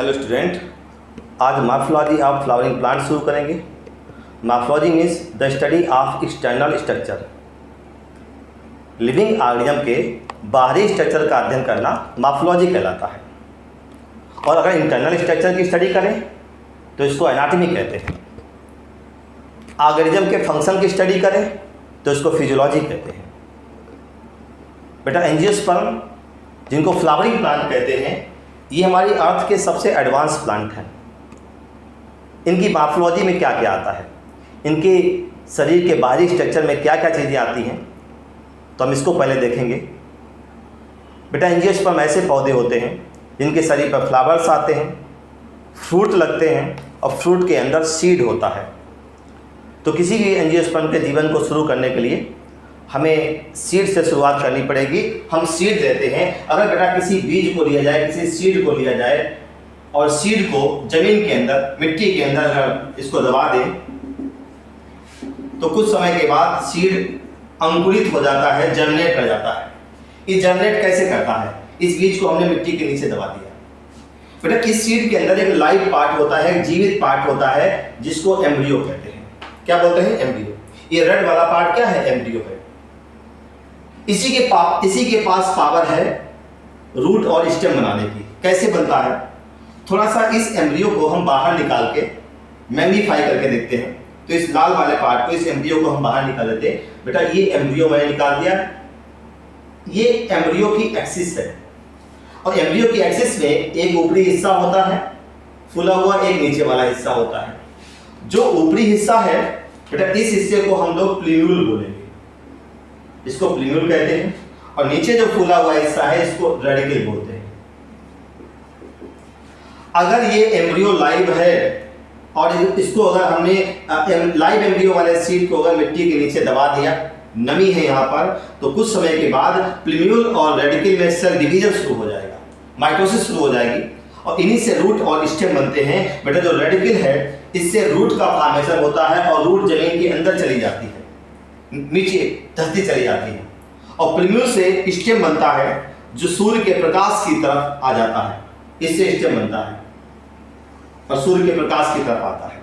Hello student, आज morphology of flowering plant शुरू करेंगे। Morphology means the study of external structure. Living organism के बाहरी स्ट्रक्चर का अध्ययन करना मॉर्फोलॉजी कहलाता है। और अगर इंटरनल स्ट्रक्चर की स्टडी करें तो इसको एनाटॉमी कहते हैं। ऑर्गेनिज्म के फंक्शन की स्टडी करें तो इसको फिजियोलॉजी कहते हैं। बेटा, एंजियोस्पर्म जिनको फ्लावरिंग प्लांट कहते हैं, ये हमारी अर्थ के सबसे एडवांस प्लांट हैं। इनकी मॉर्फोलॉजी में क्या क्या आता है, इनके शरीर के बाहरी स्ट्रक्चर में क्या क्या चीज़ें आती हैं, तो हम इसको पहले देखेंगे। बेटा, एंजियोस्पर्म ऐसे पौधे होते हैं जिनके शरीर पर फ्लावर्स आते हैं, फ्रूट लगते हैं और फ्रूट के अंदर सीड होता है। तो किसी भी एंजियोस्पर्म के जीवन को शुरू करने के लिए हमें सीड से शुरुआत करनी पड़ेगी। हम सीड देते हैं। अगर बेटा किसी बीज को लिया जाए, किसी सीड को लिया जाए और सीड को जमीन के अंदर, मिट्टी के अंदर अगर इसको दबा दें तो कुछ समय के बाद सीड अंकुरित हो जाता है, जर्मिनेट कर जाता है। ये जर्मिनेट कैसे करता है? इस बीज को हमने मिट्टी के नीचे दबा दिया। बेटा, इस सीड के अंदर एक लाइव पार्ट होता है, जीवित पार्ट होता है, जिसको एम्ब्रियो कहते हैं। क्या बोलते हैं? एम्ब्रियो। ये रेड वाला पार्ट क्या है? एम्ब्रियो है। इसी के पास पावर है रूट और स्टेम बनाने की। कैसे बनता है? थोड़ा सा इस एम्ब्रियो को हम बाहर निकाल के मैग्नीफाई करके देखते हैं। तो इस लाल वाले पार्ट को, इस एम्ब्रियो को हम बाहर निकाल देते हैं। बेटा, ये एम्ब्रियो मैंने निकाल दिया। ये एम्ब्रियो की एक्सिस है और एम्ब्रियो की एक्सिस में एक ऊपरी हिस्सा होता है फूला हुआ, एक नीचे वाला हिस्सा होता है। जो ऊपरी हिस्सा है बेटा, इस हिस्से को हम लोग प्लीन्यूल बोलेंगे, इसको प्लीन्यूल कहते हैं। और नीचे जो फूला हुआ हिस्सा है इसको रेडिकल बोलते हैं। अगर ये एम्ब्रियो लाइव है और इसको अगर हमने लाइव एम्ब्रियो वाले सीड को अगर मिट्टी के नीचे दबा दिया, नमी है यहाँ पर, तो कुछ समय के बाद प्लीन्यूल और रेडिकल में सेल डिवीजन शुरू हो जाएगा, माइटोसिस शुरू हो जाएगी और इन्हीं से रूट और स्टेम बनते हैं। बेटा, जो रेडिकल है इससे रूट का फॉर्मेशन होता है और रूट जमीन के अंदर चली जाती है, नीचे धरती चली जाती है। और प्लीन्यूल से स्टेम बनता है जो सूर्य के प्रकाश की तरफ आ जाता है, इससे स्टेम बनता है और सूर्य के प्रकाश की तरफ आता है।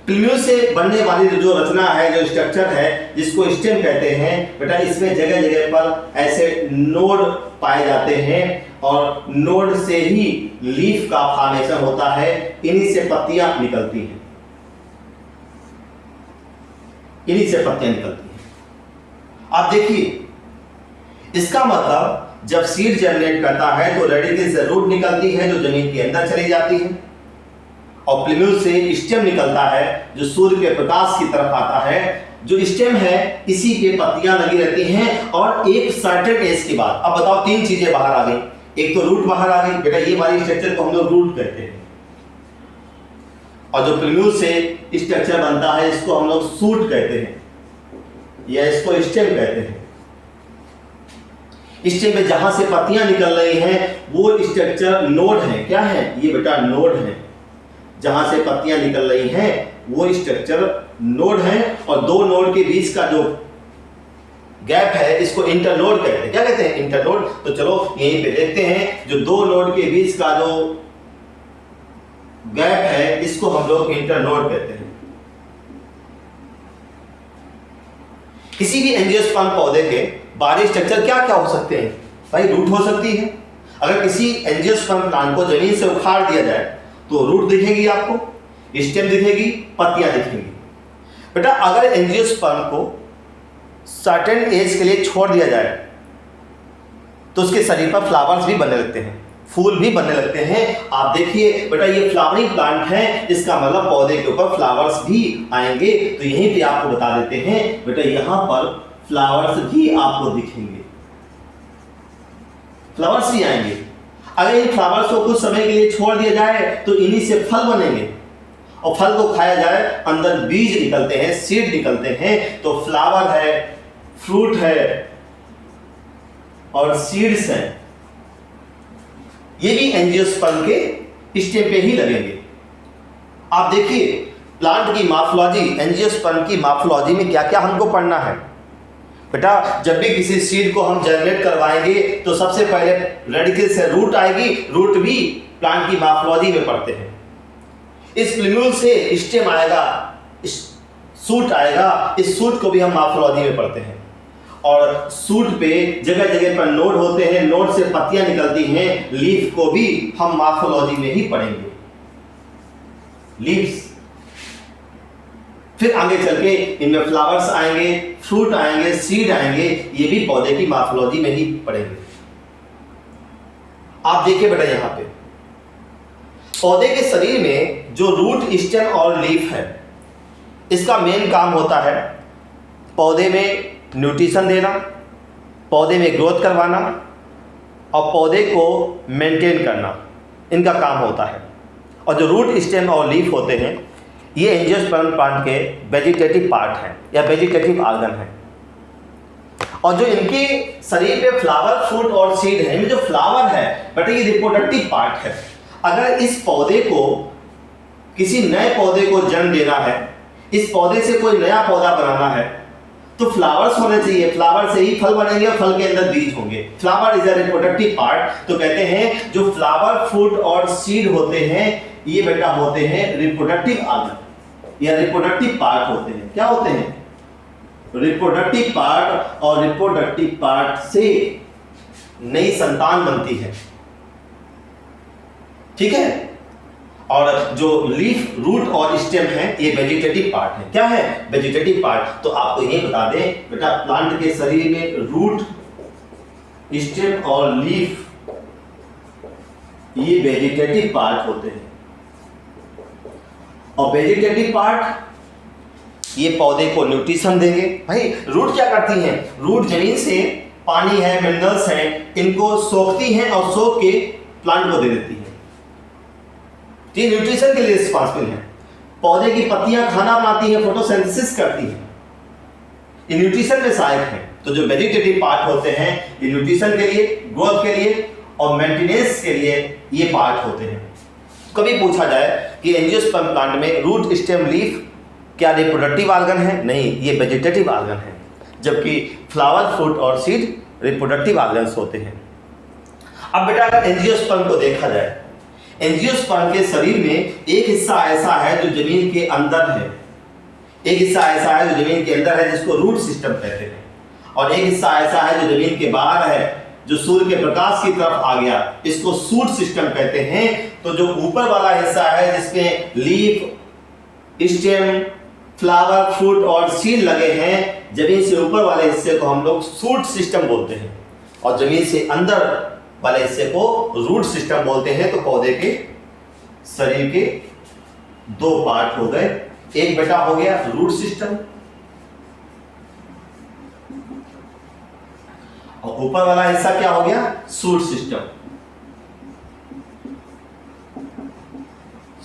प्लीन्यूल से बनने वाली जो रचना है, जो स्ट्रक्चर है, जिसको स्टेम कहते हैं, बेटा इसमें जगह जगह पर ऐसे नोड पाए जाते हैं और नोड से ही लीफ का फॉर्मेशन होता है। इन्हीं से पत्तियां निकलती हैं, इन्हीं से पत्तियां निकलती हैं। आप देखिए, इसका मतलब जब सीड जर्मिनेट करता है तो रेडिकल से रूट निकलती है जो जमीन के अंदर चली जाती है और प्लीन्यूल से स्टेम निकलता है जो सूर्य के प्रकाश की तरफ आता है। जो स्टेम है इसी पे पत्तियां लगी रहती हैं और एक सर्टेन एज के बाद, अब बताओ, तीन चीजें बाहर आ गई। एक तो रूट बाहर आ गई। बेटा, ये वाली स्ट्रक्चर को हम लोग रूट कहते हैं। और जो प्लीन्यूल से स्ट्रक्चर बनता है इसको हम लोग सूट कहते हैं या इसको स्टेम कहते हैं। स्टेम में जहां से पत्तियां निकल रही हैं वो स्ट्रक्चर नोड है। क्या है ये? बेटा, नोड है। जहां से पत्तियां निकल रही हैं वो स्ट्रक्चर नोड है और दो नोड के बीच का जो गैप है इसको इंटरनोड कहते हैं। क्या कहते हैं? इंटरनोड। तो चलो यहीं पे देखते हैं, जो दो नोड के बीच का जो गैप है इसको हम लोग इंटरनोड कहते हैं। किसी भी एंजियोस्पर्म पौधे के बाहरी स्ट्रक्चर क्या क्या हो सकते हैं? भाई, रूट हो सकती है। अगर किसी एंजियोस्पर्म प्लांट को जमीन से उखाड़ दिया जाए तो रूट दिखेगी आपको, स्टेम दिखेगी, पत्तियां दिखेंगी। बेटा, अगर एंजियोस्पर्म को सर्टेन एज के लिए छोड़ दिया जाए तो उसके शरीर पर फ्लावर्स भी बनने लगते हैं, फूल भी बनने लगते हैं। आप देखिए बेटा, ये फ्लावरिंग प्लांट है, इसका मतलब पौधे के ऊपर फ्लावर्स भी आएंगे। तो यहीं पे आपको बता देते हैं बेटा, यहां पर फ्लावर्स भी आपको दिखेंगे, फ्लावर्स भी आएंगे। अगर इन फ्लावर्स को कुछ समय के लिए छोड़ दिया जाए तो इन्हीं से फल बनेंगे और फल को खाया जाए, अंदर बीज निकलते हैं, सीड निकलते हैं। तो फ्लावर है, फ्रूट है और सीड्स हैं, ये भी एंजियोस्पर्म के स्टेम पे ही लगेंगे। आप देखिए, प्लांट की मॉर्फोलॉजी, एंजियोस्पर्म की मॉर्फोलॉजी में क्या क्या हमको पढ़ना है। बेटा जब भी किसी सीड को हम जर्मिनेट करवाएंगे तो सबसे पहले रेडिकल से रूट आएगी, रूट भी प्लांट की मॉर्फोलॉजी में पढ़ते हैं। इस प्लिम्यूल से स्टेम आएगा, सूट आएगा, इस सूट को भी हम मॉर्फोलॉजी में पढ़ते हैं। और सूट पे जगह जगह पर नोड होते हैं, नोड से पत्तियां निकलती हैं, लीफ को भी हम मॉर्फोलॉजी में ही पढ़ेंगे, लीव्स। फिर आगे चल के इनमें फ्लावर्स आएंगे, फ्रूट आएंगे, सीड आएंगे, ये भी पौधे की मॉर्फोलॉजी में ही पढ़ेंगे। आप देखिए बेटा यहां पे पौधे के शरीर में जो रूट, स्टेम और लीफ है, इसका मेन काम होता है पौधे में न्यूट्रिशन देना, पौधे में ग्रोथ करवाना और पौधे को मेंटेन करना, इनका काम होता है। और जो रूट, स्टेम और लीफ होते हैं, ये एंजियोस्पर्म प्लांट के वेजिटेटिव पार्ट हैं या वेजिटेटिव ऑर्गन हैं। और जो इनके शरीर पे फ्लावर, फ्रूट और सीड है, इनमें जो फ्लावर है बेटा ये रिप्रोडक्टिव पार्ट है। अगर इस पौधे को, किसी नए पौधे को जन्म देना है, इस पौधे से कोई नया पौधा बनाना है, तो फ्लावर्स होने चाहिए, फ्लावर से ही फल बनेंगे और फल के अंदर बीज होंगे। Flower is a reproductive part. तो कहते हैं जो फ्लावर, फ्रूट और सीड होते हैं, ये बेटा होते हैं रिप्रोडक्टिव ऑर्गन या रिप्रोडक्टिव पार्ट होते हैं। क्या होते हैं? Reproductive part. और रिप्रोडक्टिव पार्ट से नई संतान बनती है, ठीक है। और जो लीफ, रूट और स्टेम है, ये वेजिटेटिव पार्ट है। क्या है? Vegetative part. तो आपको ये बता दें बेटा, प्लांट के शरीर में रूट, स्टेम और लीफ ये वेजिटेटिव पार्ट होते हैं। और वेजिटेटिव पार्ट ये पौधे को न्यूट्रिशन देंगे। भाई रूट क्या करती हैं? रूट जमीन से पानी है, मिनरल्स हैं, इनको सोखती हैं और सोख के प्लांट को दे देती है। ये न्यूट्रिशन के लिए रिस्पॉन्सिबल है। पौधे की पत्तियां खाना बनाती हैं, फोटोसिंथेसिस करती हैं, ये न्यूट्रिशन में सहायक है। तो जो वेजिटेटिव पार्ट होते हैं, ये न्यूट्रिशन के लिए, ग्रोथ के लिए और मेंटेनेंस के लिए ये पार्ट होते हैं। कभी पूछा जाए कि एंजियोस्पर्म प्लांट में रूट, स्टेम, लीफ क्या रिप्रोडक्टिव ऑर्गन है? नहीं, ये वेजिटेटिव ऑर्गन है। जबकि फ्लावर, फ्रूट और सीड रिप्रोडक्टिव ऑर्गन्स होते हैं। अब बेटा अगर एंजियोस्पर्म को देखा जाए, एंजियोस्पर्म के शरीर में एक हिस्सा ऐसा है जो जमीन के अंदर है, एक हिस्सा ऐसा है जो जमीन के अंदर है जिसको रूट सिस्टम कहते हैं, और एक हिस्सा ऐसा है जो जमीन के बाहर है, जो सूर्य के प्रकाश की तरफ आ गया, इसको शूट सिस्टम कहते हैं। तो जो ऊपर वाला हिस्सा है जिसमें लीफ, स्टेम, फ्लावर, फ्रूट और सीड लगे हैं, जमीन से ऊपर वाले हिस्से को हम लोग शूट सिस्टम बोलते हैं, और जमीन से अंदर वाले हिस्से को रूट सिस्टम बोलते हैं। तो पौधे के शरीर के दो पार्ट हो गए, एक बेटा हो गया रूट सिस्टम, और ऊपर वाला हिस्सा क्या हो गया? Shoot system.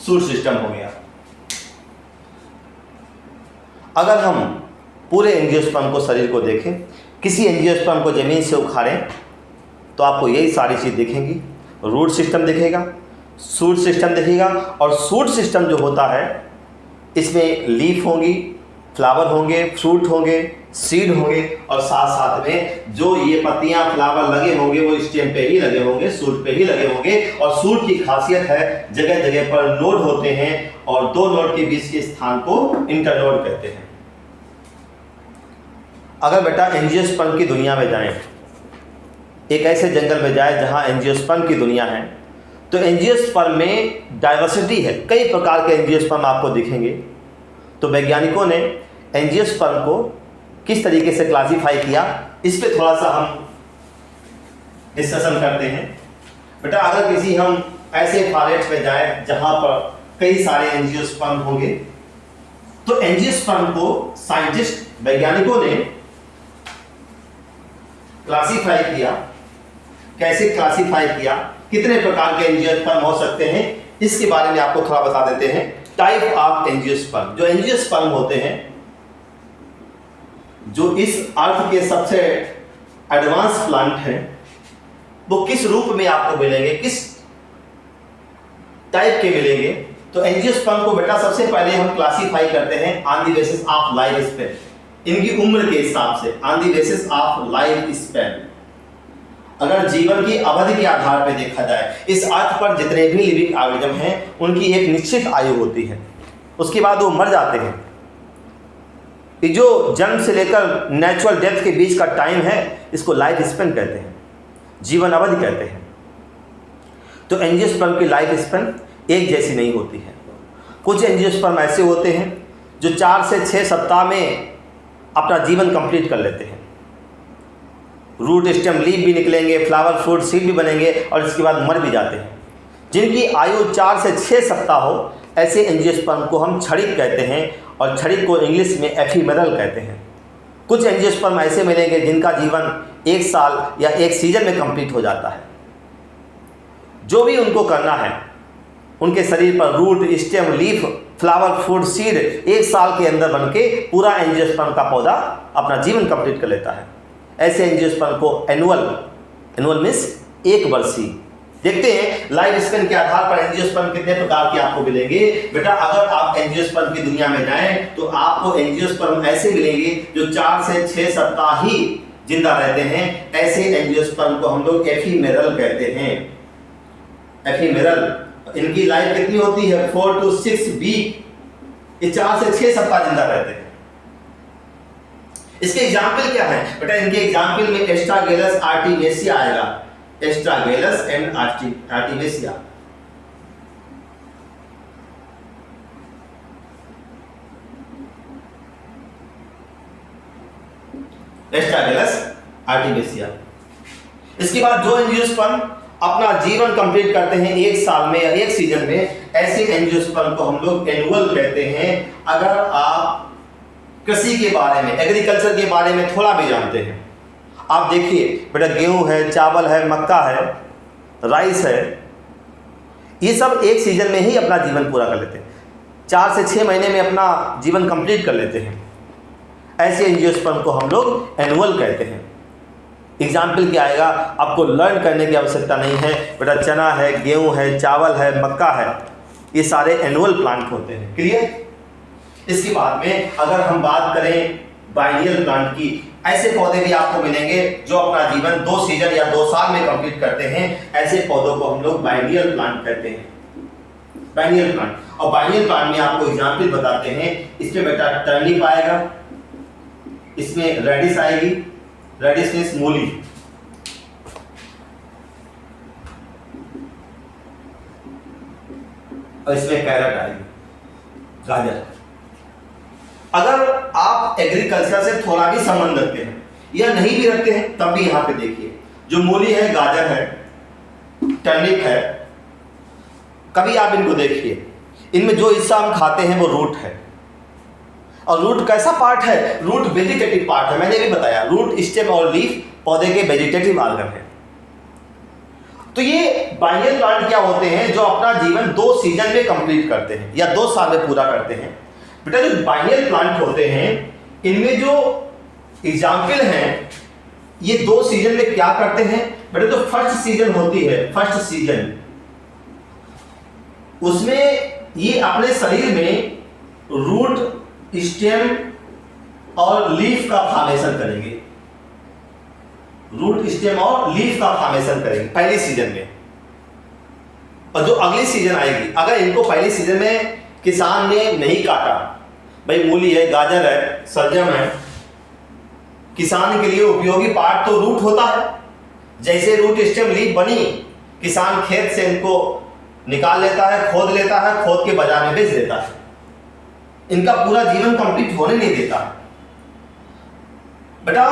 शूट सिस्टम हो गया। अगर हम पूरे एंजियोस्पर्म को, शरीर को देखें, किसी एंजियोस्पर्म को जमीन से उखाड़ें तो आपको यही सारी चीज दिखेंगी। रूट सिस्टम दिखेगा, शूट सिस्टम दिखेगा, और शूट सिस्टम जो होता है इसमें लीफ होंगी, फ्लावर होंगे, फ्रूट होंगे, सीड होंगे, और साथ साथ में जो ये पत्तियां, फ्लावर लगे होंगे वो स्टेम पे ही लगे होंगे, शूट पे ही लगे होंगे। और शूट की खासियत है जगह जगह पर नोड होते हैं, और दो नोड के बीच के स्थान को इंटरनोड कहते हैं। अगर बेटा एंजियोस्पर्म की दुनिया में जाएं, एक ऐसे जंगल में जाए जहां एंजियोस्पर्म की दुनिया है, तो एंजियोस्पर्म में डाइवर्सिटी है, कई प्रकार के एंजियोस्पर्म आपको दिखेंगे। तो वैज्ञानिकों ने एंजियोस्पर्म को किस तरीके से क्लासिफाई किया, इस पे थोड़ा सा हम डिस्कशन करते हैं। बेटा अगर किसी हम ऐसे फॉरेस्ट में जाए जहां पर कई सारे एंजियोस्पर्म होंगे, तो एंजियोस्पर्म को साइंटिस्ट, वैज्ञानिकों ने क्लासिफाई किया। कैसे क्लासिफाई किया, कितने प्रकार के एंजियोस्पर्म हो सकते हैं, इसके बारे में आपको थोड़ा बता देते हैं। टाइप ऑफ एंजियोस्पर्म, जो एंजियोस्पर्म होते हैं, जो इस अर्थ के सबसे एडवांस प्लांट हैं, वो किस रूप में आपको मिलेंगे, किस टाइप के मिलेंगे। तो एंजियोस्पर्म को बेटा सबसे पहले हम क्लासिफाई करते हैं on the basis of life span, इनकी उम्र के हिसाब से, on the basis of life span. अगर जीवन की अवधि के आधार पर देखा जाए, इस अर्थ पर जितने भी लिविंग ऑर्गेनिज्म हैं उनकी एक निश्चित आयु होती है, उसके बाद वो मर जाते हैं। ये जो जन्म से लेकर नेचुरल डेथ के बीच का टाइम है, इसको लाइफ स्पेन कहते हैं, जीवन अवधि कहते हैं। तो एंजियोस्पर्म की लाइफ स्पेन एक जैसी नहीं होती है। कुछ एंजियोस्पर्म ऐसे होते हैं जो 4 से 6 सप्ताह में अपना जीवन कंप्लीट कर लेते हैं। रूट स्टेम लीफ भी निकलेंगे, फ्लावर फ्रूट सीड भी बनेंगे और इसके बाद मर भी जाते हैं। जिनकी आयु 4 से 6 सप्ताह हो, ऐसे एंजियोस्पर्म को हम क्षणिक कहते हैं और क्षणिक को इंग्लिश में एफीमेरल कहते हैं। कुछ एंजियोस्पर्म ऐसे मिलेंगे जिनका जीवन 1 साल या 1 सीजन में कंप्लीट हो जाता है। जो भी उनको करना है, उनके शरीर पर root stem leaf flower fruit seed 1 साल के अंदर बन के पूरा एंजियोस्पर्म का पौधा अपना जीवन कंप्लीट कर लेता है। ऐसे एंजियोस्पर्म को एनुअल मीन्स 1 वर्षीय। देखते हैं लाइफ स्पेन के आधार पर एंजियोस्पर्म कितने प्रकार के आपको मिलेंगे। बेटा अगर आप एंजियोस्पर्म की दुनिया में जाएं तो आपको एंजियोस्पर्म ऐसे मिलेंगे जो 4 से 6 सप्ताह ही जिंदा रहते हैं। ऐसे एंजियोस्पर्म को हम लोग एफीमेरल कहते हैं। एफीमेरल, इनकी लाइफ कितनी होती है? 4 to 6 वीक। ये 4 से 6 सप्ताह जिंदा रहते हैं। इसके एग्जाम्पल क्या है बेटा? इनके एग्जाम्पल में एस्ट्रागेलस आर्टिमेसिया आएगा। एस्ट्रागेलस एंड आर्टिमेसिया। एस्ट्रागेलस आर्टिमेसिया। इसके बाद जो एंजियोस्पर्म अपना जीवन कंप्लीट करते हैं 1 साल में या 1 सीजन में, ऐसे एंजियोस्पर्म को हम लोग एनुअल कहते हैं। अगर आप कृषि के बारे में, एग्रीकल्चर के बारे में थोड़ा भी जानते हैं, आप देखिए बेटा गेहूं है, चावल है, मक्का है, राइस है, ये सब 1 सीजन में ही अपना जीवन पूरा कर लेते हैं। 4 से 6 महीने में अपना जीवन कंप्लीट कर लेते हैं। ऐसे एंजियोस्पर्म को हम लोग एनुअल कहते हैं। एग्जाम्पल क्या आएगा? आपको लर्न करने की आवश्यकता नहीं है बेटा। चना है, गेहूं है, चावल है, मक्का है, ये सारे एनुअल प्लांट होते हैं। क्लियर? इसके बाद में अगर हम बात करें बाइनियल प्लांट की, ऐसे पौधे भी आपको मिलेंगे जो अपना जीवन 2 सीजन या 2 साल में कंप्लीट करते हैं। ऐसे पौधों को हम लोग बाइनियल प्लांट कहते हैं। Biennial plant. और बाइनियल प्लांट में आपको एग्जाम्पल बताते हैं। इसमें बेटा टर्निप आएगा, इसमें रेडिश आएगी, रेडिश मीन्स मूली, और इसमें कैरेट आएगी, गाजर। अगर आप एग्रीकल्चर से थोड़ा भी संबंध रखते हैं या नहीं भी रखते हैं, तब भी यहां पे देखिए जो मूली है, गाजर है, टर्निप है, कभी आप इनको देखिए, इनमें जो हिस्सा हम खाते हैं वो रूट है। और रूट कैसा पार्ट है? रूट वेजिटेटिव पार्ट है। मैंने भी बताया रूट स्टेम और लीफ पौधे के वेजिटेटिव ऑर्गन है। तो ये बाइनियल प्लांट क्या होते हैं? जो अपना जीवन 2 सीजन में कंप्लीट करते हैं या 2 साल में पूरा करते हैं। बेटा जो बाइनियल प्लांट होते हैं, इनमें जो एग्जाम्पल हैं, ये 2 सीजन में क्या करते हैं? बेटा जो फर्स्ट सीजन होती है, फर्स्ट सीजन, उसमें ये अपने शरीर में रूट स्टेम और लीफ का फॉर्मेशन करेंगे। रूट स्टेम और लीफ का फॉर्मेशन करेंगे पहली सीजन में। और जो अगली सीजन आएगी, अगर इनको पहली सीजन में किसान ने नहीं काटा, भाई मूली है, गाजर है, सलजम है, किसान के लिए उपयोगी पार्ट तो रूट होता है। जैसे रूट स्टेम लीफ बनी, किसान खेत से इनको निकाल लेता है, खोद लेता है, खोद के बाजार में बेच देता है। इनका पूरा जीवन कंप्लीट होने नहीं देता। बेटा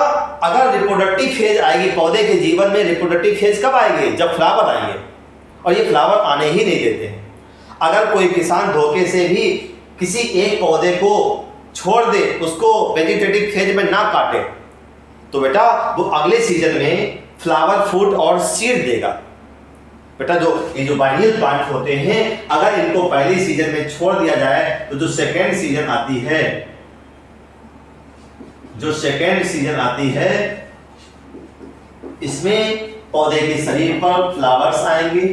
अगर रिप्रोडक्टिव फेज आएगी पौधे के जीवन में, रिप्रोडक्टिव फेज कब आएंगे? जब फ्लावर आएंगे, और ये फ्लावर आने ही नहीं देते हैं। अगर कोई किसान धोखे से भी किसी एक पौधे को छोड़ दे, उसको वेजिटेटिव फेज में ना काटे, तो बेटा वो अगले सीजन में फ्लावर फ्रूट और सीड देगा। बेटा जो ये जो बाइनियल प्लांट होते हैं, अगर इनको पहली सीजन में छोड़ दिया जाए तो जो सेकेंड सीजन आती है, जो सेकेंड सीजन आती है, इसमें पौधे के शरीर पर फ्लावर्स आएंगे,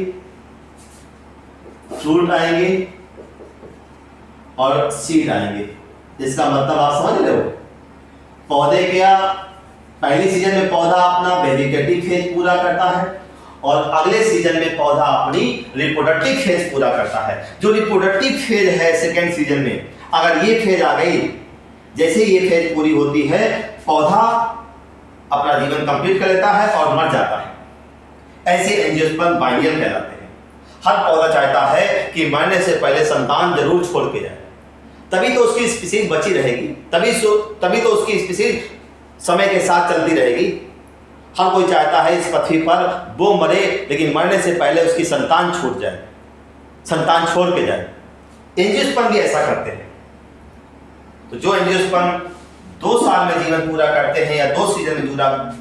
फ्रूट आएंगे और सीड आएंगे। इसका मतलब आप समझ रहे हो? पौधे क्या पहली सीजन में पौधा अपना वेजिटेटिव फेज पूरा करता है और अगले सीजन में पौधा अपनी रिप्रोडक्टिव फेज पूरा करता है। जो रिप्रोडक्टिव फेज है सेकेंड सीजन में, अगर ये फेज आ गई, जैसे ये फेज पूरी होती है, पौधा अपना जीवन कंप्लीट कर लेता है और मर जाता है। ऐसे एंजियोस्पर्म बाइनियल कहलाते हैं। हर पौधा चाहता है कि मरने से पहले संतान जरूर छोड़ के जाए, तभी तो उसकी स्पीसीज बची रहेगी, तभी तो उसकी स्पीसीज समय के साथ चलती रहेगी। हर कोई चाहता है इस पृथ्वी पर वो मरे, लेकिन मरने से पहले उसकी संतान छूट जाए, संतान छोड़ के जाए। एंजियोस्पर्म भी ऐसा करते हैं। तो जो एंजियोस्पर्म 2 साल में जीवन पूरा करते हैं या 2 सीजन में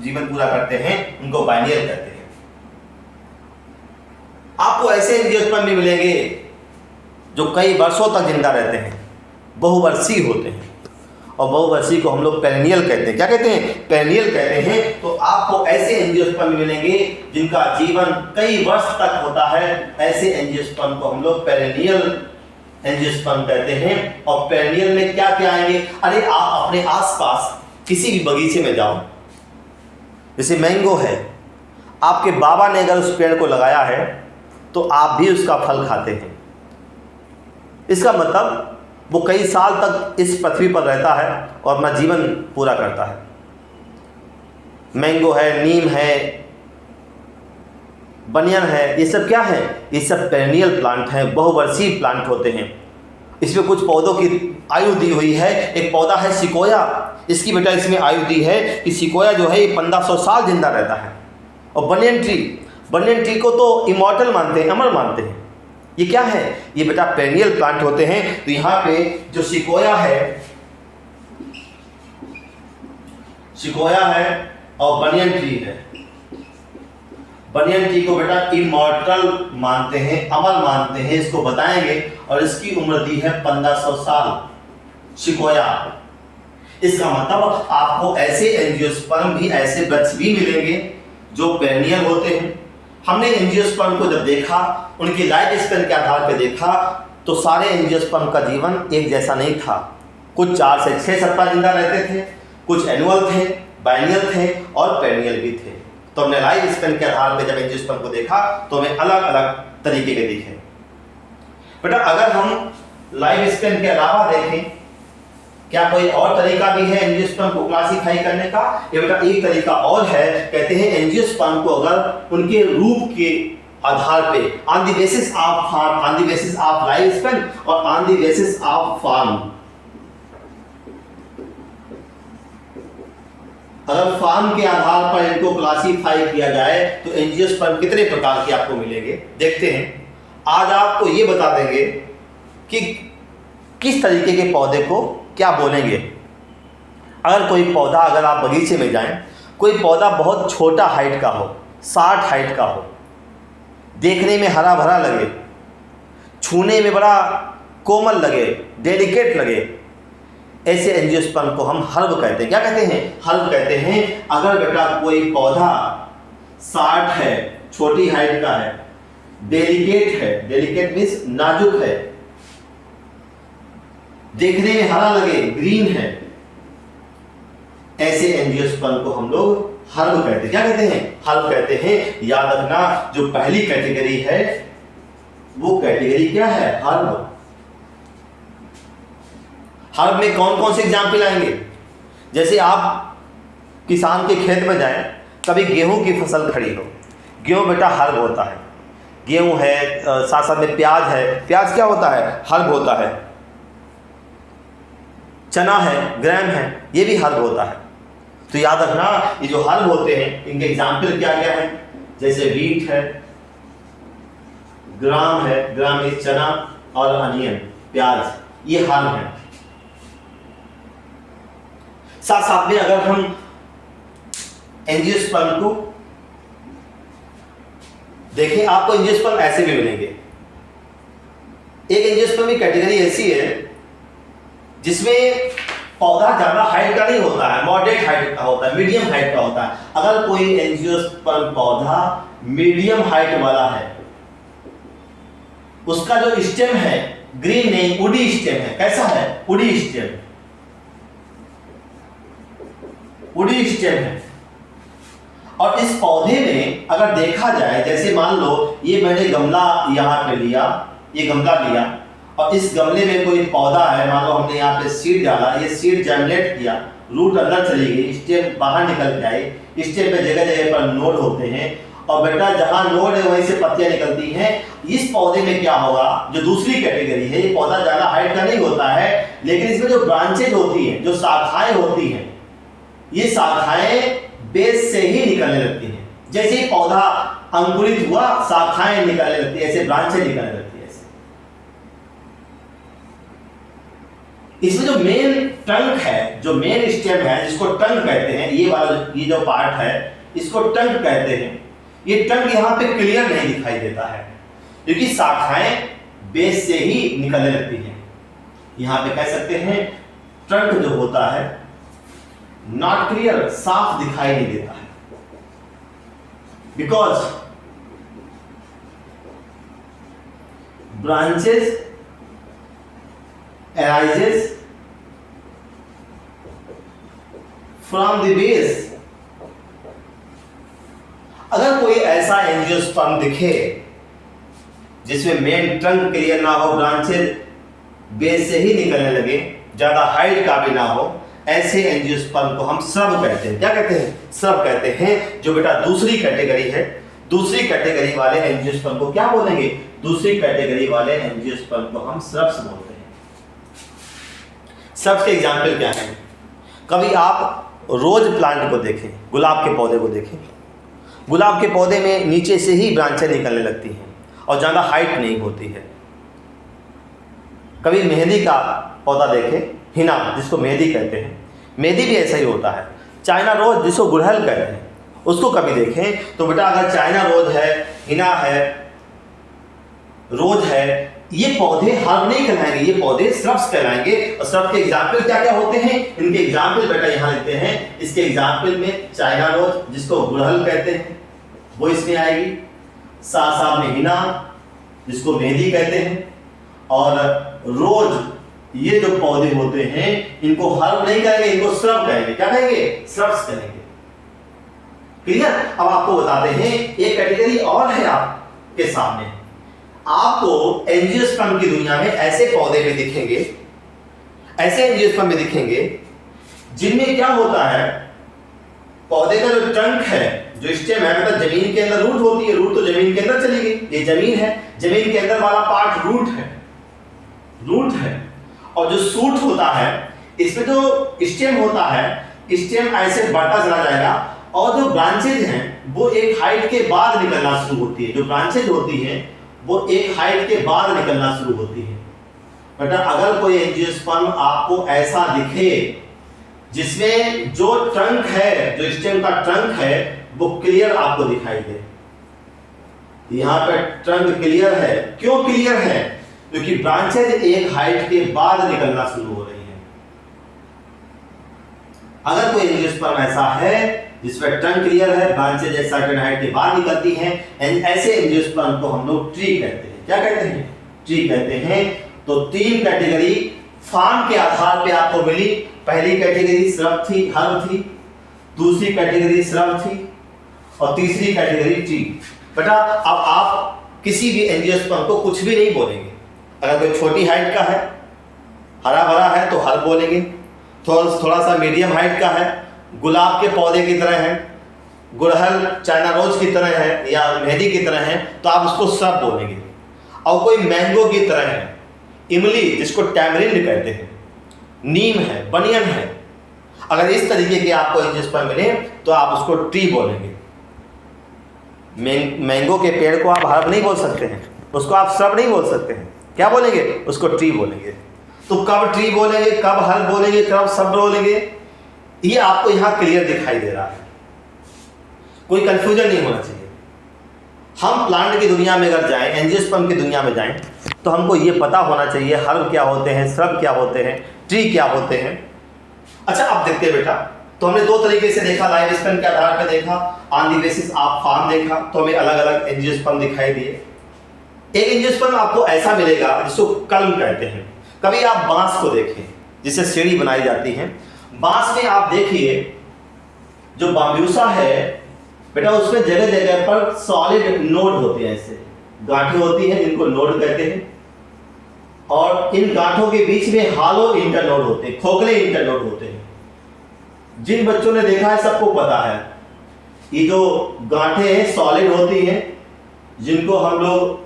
जीवन पूरा करते हैं, उनको बाइनियल कहते हैं। आपको ऐसे एंजियोस्पर्म भी मिलेंगे जो कई वर्षों तक जिंदा रहते हैं, बहुवर्षीय होते हैं, और बहुवर्षीय को हम लोग पेरेनियल कहते हैं। क्या कहते हैं? पेरेनियल कहते हैं। तो आपको ऐसे एंजियोस्पर्म मिलेंगे जिनका जीवन कई वर्ष तक होता है। ऐसे एंजियोस्पर्म को हम लोग पेरेनियल एंजियोस्पर्म कहते हैं। और पेरेनियल में क्या क्या आएंगे? अरे आप अपने आसपास किसी भी बगीचे में जाओ, जैसे मैंगो है, आपके बाबा ने अगर उस पेड़ को लगाया है तो आप भी उसका फल खाते हैं। इसका मतलब वो कई साल तक इस पृथ्वी पर रहता है और अपना जीवन पूरा करता है। मैंगो है, नीम है, बनियन है, ये सब क्या है? ये सब पेरेनियल प्लांट हैं, बहुवर्षीय प्लांट होते हैं। इसमें कुछ पौधों की आयु दी हुई है। एक पौधा है सिकोया, इसकी बेटा इसमें आयु दी है कि सिकोया जो है ये 1500 साल जिंदा रहता है। और बनियन ट्री को तो इमॉर्टल मानते हैं, अमर मानते हैं। ये क्या है? ये बेटा पेरेनियल प्लांट होते हैं। तो यहाँ पे जो सिकोया है और बनियन ट्री है। बनियन ट्री को बेटा इमॉर्टल मानते हैं, अमर मानते हैं, इसको बताएंगे। और इसकी उम्र दी है 1500 साल सिकोया। इसका मतलब आपको ऐसे एंजियोस्पर्म भी, ऐसे वृक्ष भी मिलेंगे जो पेरेनियल होते हैं। हमने एंजियोस्पर्म को जब देखा, उनकी लाइफ स्पेन के आधार पर देखा, तो सारे एंजियोस्पर्म का जीवन एक जैसा नहीं था। कुछ 4 से 6 सप्ताह जिंदा रहते थे, कुछ एनुअल थे, बाइनियल थे और पेरेनियल भी थे। तो हमने लाइफ स्पेन के आधार पर जब एंजियोस्पर्म को देखा तो हमें अलग अलग तरीके के दिखे। बेटा अगर हम लाइफ स्पेन के अलावा देखें, क्या कोई और तरीका भी है एंजियोस्पर्म को क्लासिफाई करने का? ये बेटा एक तरीका और है। कहते हैं एंजियोस्पर्म को अगर उनके रूप के आधार पे, on the basis of form, on the basis of life span और on the basis of form, अगर फॉर्म के आधार पर इनको क्लासिफाई किया जाए तो एंजियोस्पर्म कितने प्रकार के आपको मिलेंगे, देखते हैं। आज आपको ये बता देंगे कि किस तरीके के पौधे को क्या बोलेंगे। अगर कोई पौधा, अगर आप बगीचे में जाएं, कोई पौधा बहुत छोटा हाइट का हो, 60 हाइट का हो, देखने में हरा भरा लगे, छूने में बड़ा कोमल लगे, डेलिकेट लगे, ऐसे एंजियोस्पर्म को हम हर्ब कहते हैं। क्या कहते हैं? हर्ब कहते हैं। अगर बेटा कोई पौधा 60 है, छोटी हाइट का है, डेलिकेट है, डेलिकेट मीन्स नाजुक है, देखने में हरा लगे, ग्रीन है, ऐसे एंजियोस्पर्म को हम लोग हर्ब कहते हैं। क्या कहते हैं? हर्ब कहते हैं। याद रखना, जो पहली कैटेगरी है वो कैटेगरी क्या है? हर्ब। हर्ब में कौन कौन से एग्जाम्पल आएंगे? जैसे आप किसान के खेत में जाएं, कभी गेहूं की फसल खड़ी हो, गेहूं बेटा हर्ब होता है। गेहूं है, साथ साथ में प्याज है, प्याज क्या होता है? हर्ब होता है। चना है, ग्राम है, ये भी हर्ब होता है। तो याद रखना, ये जो हर्ब होते हैं इनके एग्जाम्पल क्या क्या है? जैसे व्हीट है, ग्राम है, ग्राम इज चना, और अनियन प्याज, ये हर्ब है। साथ साथ में अगर हम एंजियोस्पर्म को देखें, आपको एंजियोस्पर्म ऐसे भी मिलेंगे। एक एंजियोस्पर्म की कैटेगरी ऐसी है जिसमें पौधा ज्यादा हाइट का नहीं होता है, मॉडरेट हाइट का होता है, मीडियम हाइट का होता है। अगर कोई एंजियोस्पर्म पौधा मीडियम हाइट वाला है, उसका जो स्टेम है ग्रीन नहीं, वुडी स्टेम है। कैसा है? वुडी स्टेम, वुडी स्टेम है। और इस पौधे में अगर देखा जाए, जैसे मान लो ये मैंने गमला यहाँ पे लिया, ये गमला लिया और इस गमले में कोई पौधा है, मान लो हमने यहाँ पे सीड डाला, ये सीड जर्मिनेट किया, रूट अंदर चली गई, स्टेम बाहर निकल के आई, स्टेम पे जगह जगह पर नोड होते हैं और बेटा जहां नोड है वहीं से पत्तियां निकलती हैं। इस पौधे में क्या होगा, जो दूसरी कैटेगरी है, ये पौधा ज्यादा हाइट का नहीं होता है, लेकिन इसमें जो ब्रांचेज होती हैं, जो शाखाएं होती हैं, ये शाखाएं बेस से ही निकलने लगती हैं। जैसे ही पौधा अंकुरित हुआ शाखाएं निकलने लगती है, ऐसे ब्रांचें निकलने लगती है। ऐसे इसमें जो मेन ट्रंक है, जो मेन स्टेम है, जिसको ट्रंक कहते हैं, ये वाला ये जो पार्ट है इसको ट्रंक कहते हैं। ये ट्रंक यहाँ पे क्लियर नहीं दिखाई देता है क्योंकि शाखाएं बेस से ही निकलने लगती हैं। यहाँ पे कह सकते हैं ट्रंक जो होता है नॉट क्लियर, साफ दिखाई नहीं देता है, because branches arises from the base। अगर कोई ऐसा एंजियोस्पर्म दिखे जिसमें मेन ट्रंक क्लियर ना हो, ब्रांचेज बेस से ही निकलने लगे, ज्यादा हाइट का भी ना हो, ऐसे एंजियोस्पर्म को हम श्रव कहते हैं। क्या कहते हैं? श्रव कहते हैं। जो बेटा दूसरी कैटेगरी है, दूसरी कैटेगरी वाले एंजियोस्पर्म को क्या बोलेंगे? दूसरी कैटेगरी वाले एंजियोस्पर्म को हम श्रव्स बोलते हैं। श्रव्स के एग्जाम्पल क्या है? कभी आप रोज प्लांट को देखें, गुलाब के पौधे को देखें, गुलाब के पौधे में नीचे से ही ब्रांचें निकलने लगती हैं और ज़्यादा हाइट नहीं होती है। कभी मेहंदी का पौधा देखें, हिना जिसको मेहंदी कहते हैं, मेहंदी भी ऐसा ही होता है। चाइना रोज जिसको गुड़हल कहते हैं, उसको कभी देखें तो बेटा अगर चाइना रोज है, हिना है, रोज है, ये पौधे हर्ब नहीं कहलाएंगे, ये पौधे श्रव्स कहलाएंगे। और श्रव्स के एग्जाम्पल क्या क्या होते हैं? इनके एग्जाम्पल बेटा यहाँ लिखते हैं। इसके एग्जाम्पल में चाइना रोज जिसको गुड़हल कहते हैं वो इसमें आएगी, साथ साथ में हिना जिसको मेहंदी कहते हैं, और रोज ये जो पौधे होते हैं इनको हर्ब नहीं कहेंगे, इनको श्रव कहेंगे। क्या कहेंगे? श्रव्स कहेंगे। क्लियर? अब आपको बताते हैं एक कैटेगरी और है आपके सामने। आपको एंजियोस्पर्म की दुनिया में ऐसे पौधे भी दिखेंगे, ऐसे एंजियोस्पर्म भी दिखेंगे जिनमें क्या होता है, पौधे का जो ट्रंक है, जो स्टेम है, मतलब जमीन के अंदर रूट होती है, रूट तो जमीन के अंदर चली गई, ये जमीन है, जमीन के अंदर वाला पार्ट रूट है, रूट है। और जो शूट होता है, इसमें जो स्टेम होता है, स्टेम ऐसे बढ़ता चला जाएगा और जो ब्रांचेज हैं वो एक हाइट के बाद निकलना शुरू होती है। जो ब्रांचेज होती हैं वो एक हाइट के बाद निकलना शुरू होती है। बेटा अगर कोई एंजियोस्पर्म आपको ऐसा दिखे जिसमें जो ट्रंक है, जो स्टेम का ट्रंक है वो क्लियर आपको दिखाई दे, यहां पे ट्रंक क्लियर है। क्यों क्लियर है? क्योंकि ब्रांचेज एक हाइट के बाद निकलना शुरू हो रही है। अगर कोई एंजियोस्पर्म ऐसा है जिसमें ट्रंक क्लियर है, ब्रांचेज एक सर्टेन हाइट के बाद निकलती हैं, ऐसे एंजियोस्पर्म को हम लोग ट्री कहते हैं। क्या कहते हैं? ट्री कहते हैं। तो तीन कैटेगरी फॉर्म के आधार पे आपको मिली। पहली कैटेगरी श्रव थी, हर्ब थी, दूसरी कैटेगरी श्रव थी और तीसरी कैटेगरी ट्री। बेटा अब आप किसी भी एंजियोस्पर्म को कुछ भी नहीं बोलेंगे। अगर कोई छोटी हाइट का है, हरा भरा है तो हर्ब बोलेंगे, थोड़ा सा मीडियम हाइट का है, गुलाब के पौधे की तरह है, गुड़हल चाइना रोज की तरह है या मेहंदी की तरह है तो आप उसको श्रव बोलेंगे। और कोई मैंगो की तरह है, इमली जिसको टैमरिंड कहते हैं, नीम है, बनियन है, अगर इस तरीके के आपको एंजियोस्पर्म मिले तो आप उसको ट्री बोलेंगे। मैंगो के पेड़ को आप हर्ब नहीं बोल सकते हैं, उसको आप श्रव नहीं बोल सकते हैं। क्या बोलेंगे? उसको ट्री बोलेंगे। तो कब ट्री बोलेंगे, कब हर्ब बोलेंगे, कब श्रव बोलेंगे, ये आपको यहां क्लियर दिखाई दे रहा है, कोई कंफ्यूजन नहीं होना चाहिए। हम प्लांट की दुनिया में अगर जाएं, एंजियोस्पर्म की दुनिया में जाएं, तो हमको ये पता होना चाहिए हर्ब क्या होते हैं, श्रव क्या होते हैं, ट्री क्या होते हैं। अच्छा अब देखते हैं बेटा, तो हमने दो तरीके से देखा, लाइफ स्पैन के आधार पर देखा, on the basis of form देखा, तो हमें अलग अलग एंजियोस्पर्म दिखाई दिए। एक एंजियोस्पर्म आपको ऐसा मिलेगा जिसको कलम कहते हैं। कभी आप बांस को देखें जिससे सीढ़ी बनाई जाती है, बांस में आप देखिए जो बाम्ब्यूसा है बेटा उसमें जगह जगह पर सॉलिड नोड होते हैं, ऐसे गांठें होती हैं जिनको नोड कहते हैं, और इन गांठों के बीच में हालो इंटरनोड होते हैं, खोखले इंटरनोड होते हैं। जिन बच्चों ने देखा है सबको पता है, ये जो गांठें हैं सॉलिड होती हैं जिनको हम लोग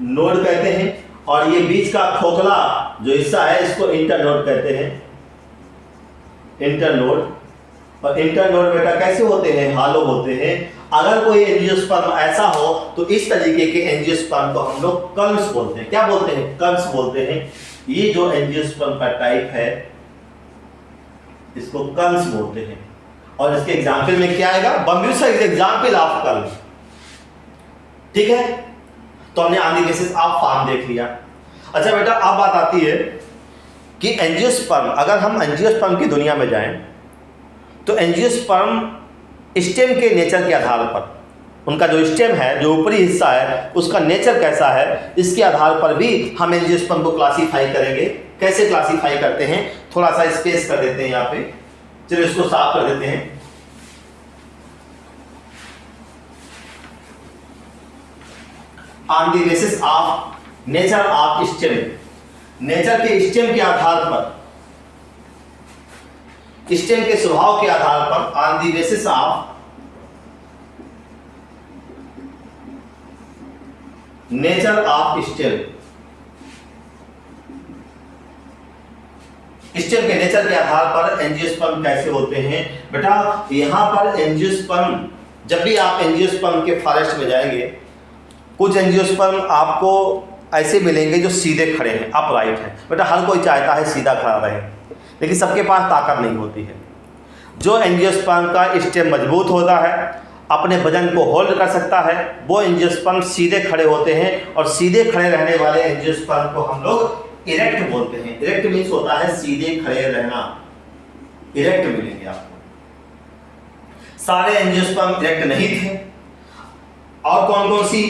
नोड कहते हैं, और ये बीच का खोखला जो हिस्सा है इसको इंटरनोड कहते हैं, इंटरनोड। और इंटरनोड बेटा कैसे होते हैं? हालो होते हैं। अगर कोई एंजियोस्पर्म ऐसा हो तो इस तरीके के एंजियोस्पर्म को हम लोग कल्म्स बोलते हैं। क्या बोलते हैं? कल्म्स बोलते हैं। ये जो एंजियोस्पर्म का टाइप है इसको कल्म्स बोलते हैं। और इसके एग्जाम्पल में क्या आएगा? बम्ब्यूसा इज एग्जाम्पल ऑफ कल्म। ठीक है, तो हमने on the basis of form देख लिया। अच्छा बेटा, अब बात आती है कि एंजियोस्पर्म, अगर हम एंजियोस्पर्म की दुनिया में जाएं तो एंजियोस्पर्म स्टेम के नेचर के आधार पर, उनका जो स्टेम है, जो ऊपरी हिस्सा है, उसका नेचर कैसा है, इसके आधार पर भी हम एंजियोस्पर्म को क्लासीफाई करेंगे। कैसे क्लासीफाई करते हैं? थोड़ा सा स्पेस कर देते हैं यहाँ पे, चलो इसको साफ कर देते हैं। On the basis of nature of stem, nature के स्टेम के आधार पर, स्टेम के स्वभाव के आधार पर, on the basis of nature of stem, stem के नेचर के आधार पर एंजियोस्पर्म कैसे होते हैं। बेटा यहां पर एंजियोस्पर्म, जब भी आप एंजियोस्पर्म के फॉरेस्ट में जाएंगे, कुछ एंजियोस्पर्म आपको ऐसे मिलेंगे जो सीधे खड़े हैं, अपराइट हैं। बेटा हर कोई चाहता है सीधा खड़ा रहे, लेकिन सबके पास ताकत नहीं होती है। जो एंजियोस्पर्म का स्टेम मजबूत होता है, अपने वजन को होल्ड कर सकता है, वो एंजियोस्पर्म सीधे खड़े होते हैं। और सीधे खड़े रहने वाले एंजियोस्पर्म को हम लोग इरेक्ट बोलते हैं। इरेक्ट मीन्स होता है सीधे खड़े रहना, इरेक्ट मिलेंगे आपको। सारे एंजियोस्पर्म इरेक्ट नहीं थे। और कौन कौन सी